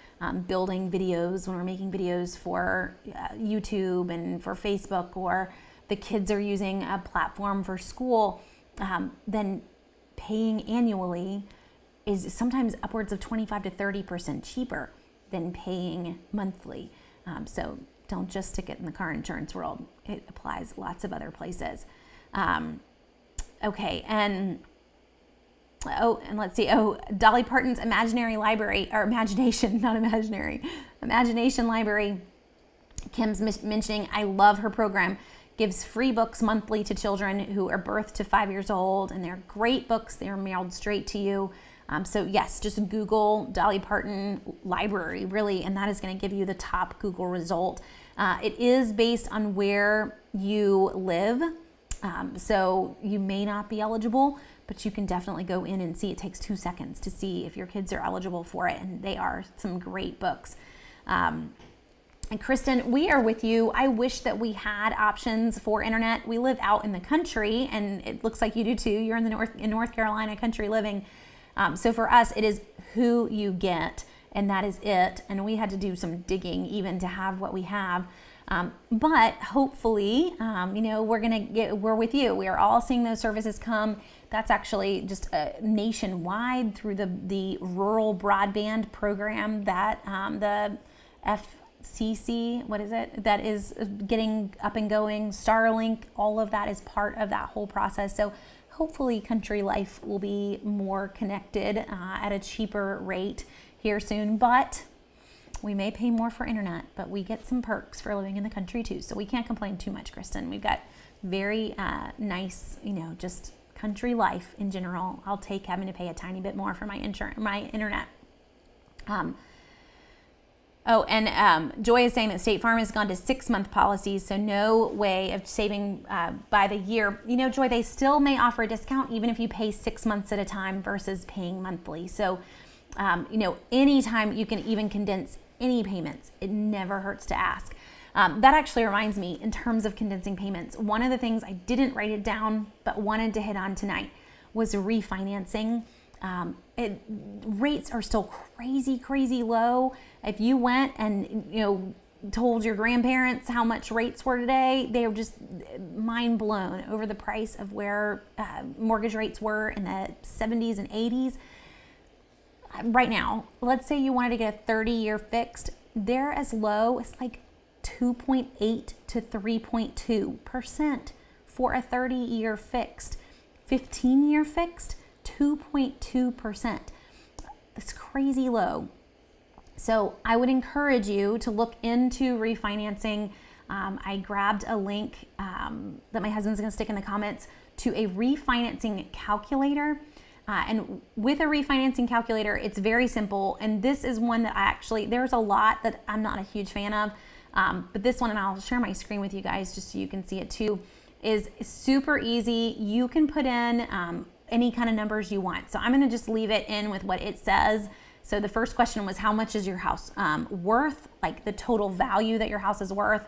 building videos when we're making videos for YouTube and for Facebook, or the kids are using a platform for school, then paying annually is sometimes upwards of 25 to 30% cheaper than paying monthly. So don't just stick it in the car insurance world. It applies lots of other places. Okay, and let's see. Dolly Parton's Imaginary Library, or Imagination, not Imaginary, Imagination Library. Kim's mentioning, I love her program. Gives free books monthly to children who are birth to 5 years old, and they're great books. They're mailed straight to you. So yes, just Google Dolly Parton Library, really, and that is going to give you the top Google result. It is based on where you live, so you may not be eligible, but you can definitely go in and see. It takes 2 seconds to see if your kids are eligible for it, and they are some great books. And Kristen, we are with you. I wish that we had options for internet. We live out in the country, and it looks like you do too. You're in North Carolina, country living. So for us, it is who you get, and that is it. And we had to do some digging even to have what we have. But hopefully, we're with you. We are all seeing those services come. That's actually just nationwide through the rural broadband program that the FCC, what is it, that is getting up and going. Starlink, all of that is part of that whole process. So hopefully country life will be more connected at a cheaper rate here soon. But we may pay more for internet, but we get some perks for living in the country too. So we can't complain too much, Kristen. We've got very nice, just country life in general. I'll take having to pay a tiny bit more for my internet. Joy is saying that State Farm has gone to 6-month policies, so no way of saving by the year. Joy, they still may offer a discount even if you pay 6 months at a time versus paying monthly. So, anytime you can even condense any payments, it never hurts to ask. That actually reminds me, in terms of condensing payments, one of the things I didn't write it down but wanted to hit on tonight was refinancing. Rates are still crazy low. If you went and told your grandparents how much rates were today, they were just mind blown over the price of where mortgage rates were in the 70s and 80s. Right now, let's say you wanted to get a 30-year fixed, they're as low as like 2.8 to 3.2% for a 30-year fixed. 15-year fixed, 2.2%. It's crazy low. So I would encourage you to look into refinancing. I grabbed a link that my husband's going to stick in the comments to a refinancing calculator. And with a refinancing calculator, it's very simple. And this is one that there's a lot that I'm not a huge fan of. But this one, and I'll share my screen with you guys just so you can see it too, is super easy. You can put in any kind of numbers you want. So I'm going to just leave it in with what it says. So the first question was, how much is your house worth? Like the total value that your house is worth.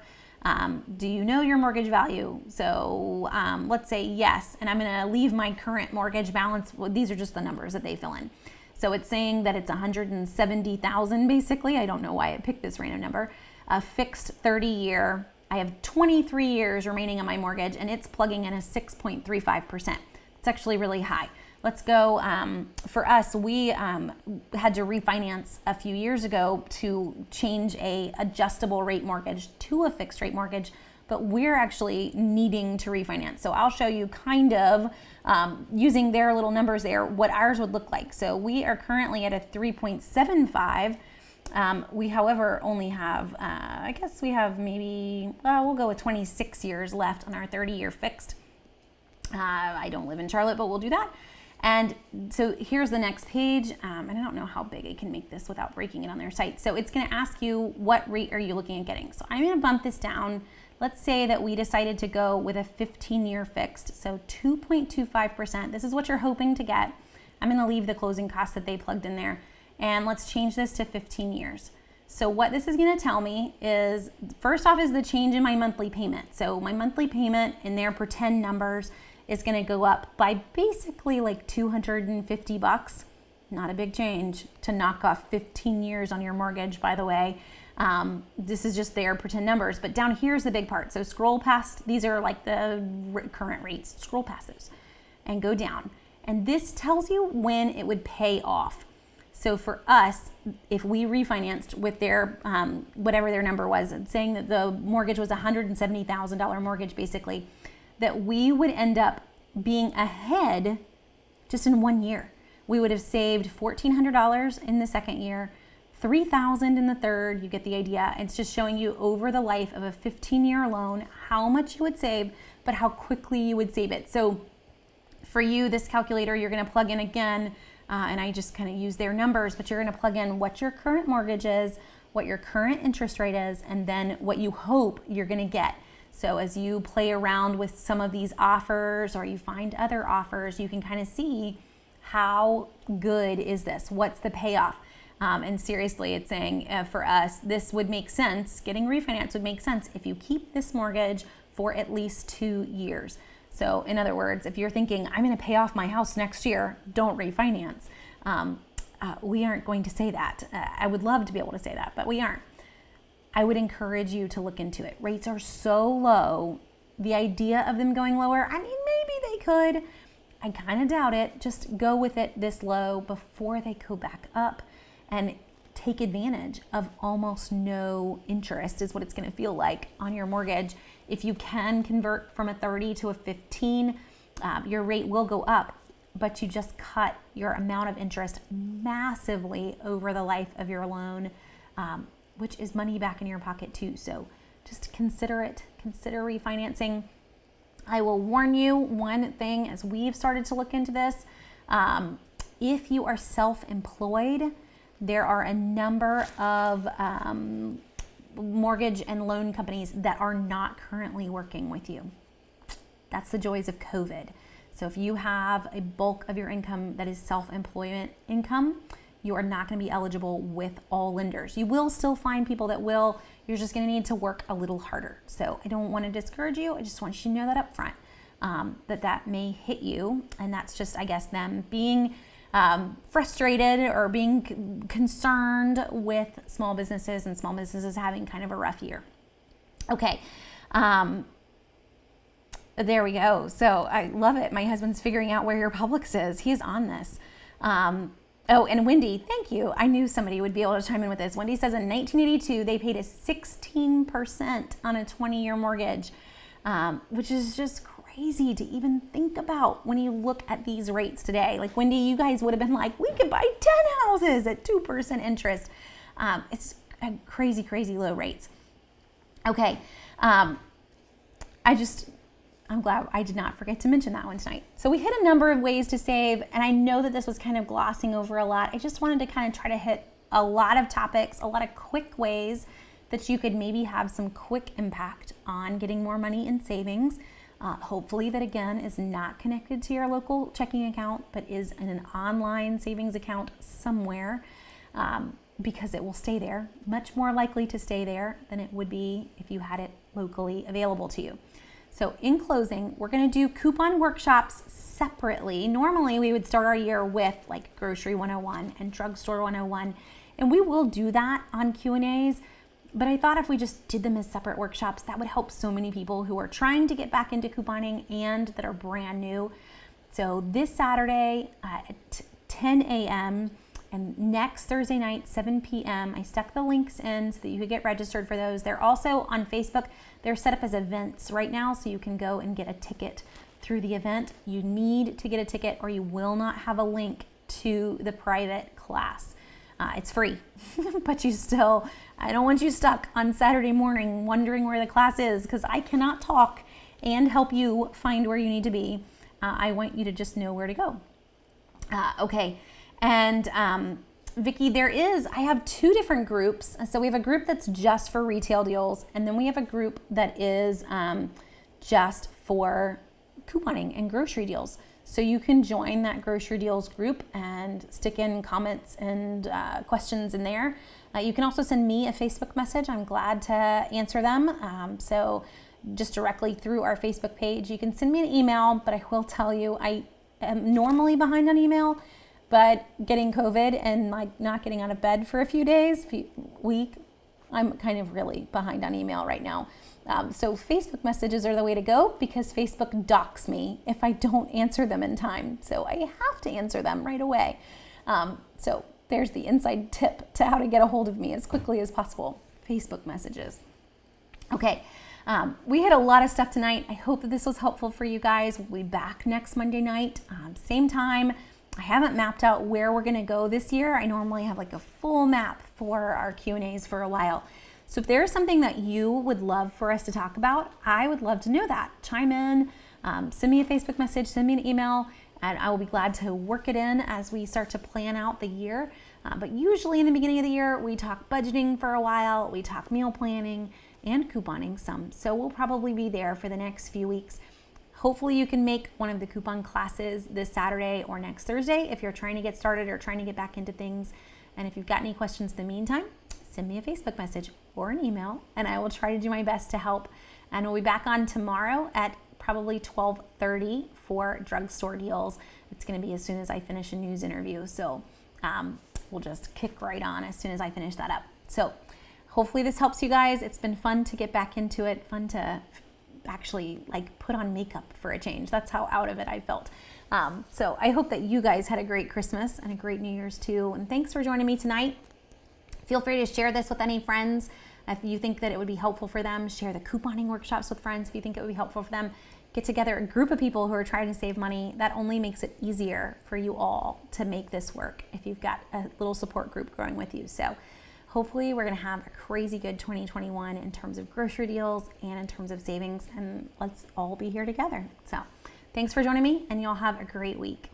Do you know your mortgage value? So let's say yes, and I'm going to leave my current mortgage balance. Well, these are just the numbers that they fill in. So it's saying that it's $170,000 basically. I don't know why it picked this random number. A fixed 30-year. I have 23 years remaining on my mortgage, and it's plugging in a 6.35%. It's actually really high. Let's go, for us, we had to refinance a few years ago to change a adjustable rate mortgage to a fixed rate mortgage, but we're actually needing to refinance. So I'll show you kind of, using their little numbers there, what ours would look like. So we are currently at a 3.75. We, however, only have, I guess we have maybe, we'll go with 26 years left on our 30-year fixed. I don't live in Charlotte, but we'll do that. And so here's the next page, and I don't know how big I can make this without breaking it on their site. So it's going to ask you, what rate are you looking at getting? So I'm going to bump this down. Let's say that we decided to go with a 15-year fixed, so 2.25%. This is what you're hoping to get. I'm going to leave the closing costs that they plugged in there, and let's change this to 15 years. So what this is going to tell me is, first off, is the change in my monthly payment. So my monthly payment in their pretend numbers is going to go up by basically like $250. Not a big change to knock off 15 years on your mortgage, by the way. This is just their pretend numbers, but down here's the big part. So scroll past, these are like the current rates, scroll past those and go down. And this tells you when it would pay off. So for us, if we refinanced with their, whatever their number was, saying that the mortgage was a $170,000 mortgage basically, that we would end up being ahead just in 1 year. We would have saved $1,400 in the second year, $3,000 in the third. You get the idea. It's just showing you over the life of a 15-year loan how much you would save, but how quickly you would save it. So for you, this calculator, you're going to plug in again, and I just kind of use their numbers, but you're going to plug in what your current mortgage is, what your current interest rate is, and then what you hope you're going to get. So as you play around with some of these offers or you find other offers, you can kind of see how good is this? What's the payoff? And seriously, it's saying for us, this would make sense. Getting refinanced would make sense if you keep this mortgage for at least 2 years. So in other words, if you're thinking, I'm going to pay off my house next year, don't refinance. We aren't going to say that. I would love to be able to say that, but we aren't. I would encourage you to look into it. Rates are so low. The idea of them going lower, I mean, maybe they could. I kind of doubt it. Just go with it this low before they go back up and take advantage of almost no interest is what it's going to feel like on your mortgage. If you can convert from a 30 to a 15, your rate will go up, but you just cut your amount of interest massively over the life of your loan, which is money back in your pocket too. So just consider it. Consider refinancing. I will warn you one thing as we've started to look into this. If you are self-employed, there are a number of mortgage and loan companies that are not currently working with you. That's the joys of COVID. So if you have a bulk of your income that is self-employment income, you are not going to be eligible with all lenders. You will still find people that will. You're just going to need to work a little harder. So I don't want to discourage you. I just want you to know that up front, that may hit you. And that's just, I guess, them being frustrated or being concerned with small businesses and small businesses having kind of a rough year. Okay. There we go. So I love it. My husband's figuring out where your Publix is. He's on this. Oh, and Wendy, thank you. I knew somebody would be able to chime in with this. Wendy says in 1982, they paid a 16% on a 20-year mortgage, which is just crazy to even think about when you look at these rates today. Like Wendy, you guys would have been like, we could buy 10 houses at 2% interest. It's crazy, crazy low rates. Okay. I'm glad I did not forget to mention that one tonight. So we hit a number of ways to save, and I know that this was kind of glossing over a lot. I just wanted to kind of try to hit a lot of topics, a lot of quick ways that you could maybe have some quick impact on getting more money in savings. Hopefully that, again, is not connected to your local checking account, but is in an online savings account somewhere, because it will stay there, much more likely to stay there than it would be if you had it locally available to you. So in closing, we're going to do coupon workshops separately. Normally we would start our year with like Grocery 101 and Drugstore 101, and we will do that on Q&As, but I thought if we just did them as separate workshops, that would help so many people who are trying to get back into couponing and that are brand new. So this Saturday at 10 a.m. and next Thursday night, 7 p.m., I stuck the links in so that you could get registered for those. They're also on Facebook. They're set up as events right now, so you can go and get a ticket through the event. You need to get a ticket or you will not have a link to the private class. It's free, but I don't want you stuck on Saturday morning wondering where the class is, because I cannot talk and help you find where you need to be. I want you to just know where to go. Okay. And Vicki, I have two different groups. So we have a group that's just for retail deals, and then we have a group that is just for couponing and grocery deals. So you can join that grocery deals group and stick in comments and questions in there. You can also send me a Facebook message. I'm glad to answer them. So just directly through our Facebook page. You can send me an email, but I will tell you, I am normally behind on email, but getting COVID and like not getting out of bed for a few days, week, I'm kind of really behind on email right now. So Facebook messages are the way to go, because Facebook docks me if I don't answer them in time. So I have to answer them right away. So there's the inside tip to how to get a hold of me as quickly as possible. Facebook messages. Okay. We had a lot of stuff tonight. I hope that this was helpful for you guys. We'll be back next Monday night, same time. I haven't mapped out where we're going to go this year. I normally have like a full map for our Q&As for a while. So if there's something that you would love for us to talk about, I would love to know that. Chime in, send me a Facebook message, send me an email, and I will be glad to work it in as we start to plan out the year. But usually in the beginning of the year, we talk budgeting for a while, we talk meal planning and couponing some. So we'll probably be there for the next few weeks. Hopefully you can make one of the coupon classes this Saturday or next Thursday if you're trying to get started or trying to get back into things. And if you've got any questions in the meantime, send me a Facebook message or an email, and I will try to do my best to help. And we'll be back on tomorrow at probably 12:30 for drugstore deals. It's going to be as soon as I finish a news interview. So we'll just kick right on as soon as I finish that up. So hopefully this helps you guys. It's been fun to get back into it, fun to actually like put on makeup for a change. That's how out of it I felt. So I hope that you guys had a great Christmas and a great New Year's too. And thanks for joining me tonight. Feel free to share this with any friends if you think that it would be helpful for them. Share the couponing workshops with friends if you think it would be helpful for them. Get together a group of people who are trying to save money. That only makes it easier for you all to make this work if you've got a little support group growing with you. So hopefully we're going to have a crazy good 2021 in terms of grocery deals and in terms of savings, and let's all be here together. So thanks for joining me, and y'all have a great week.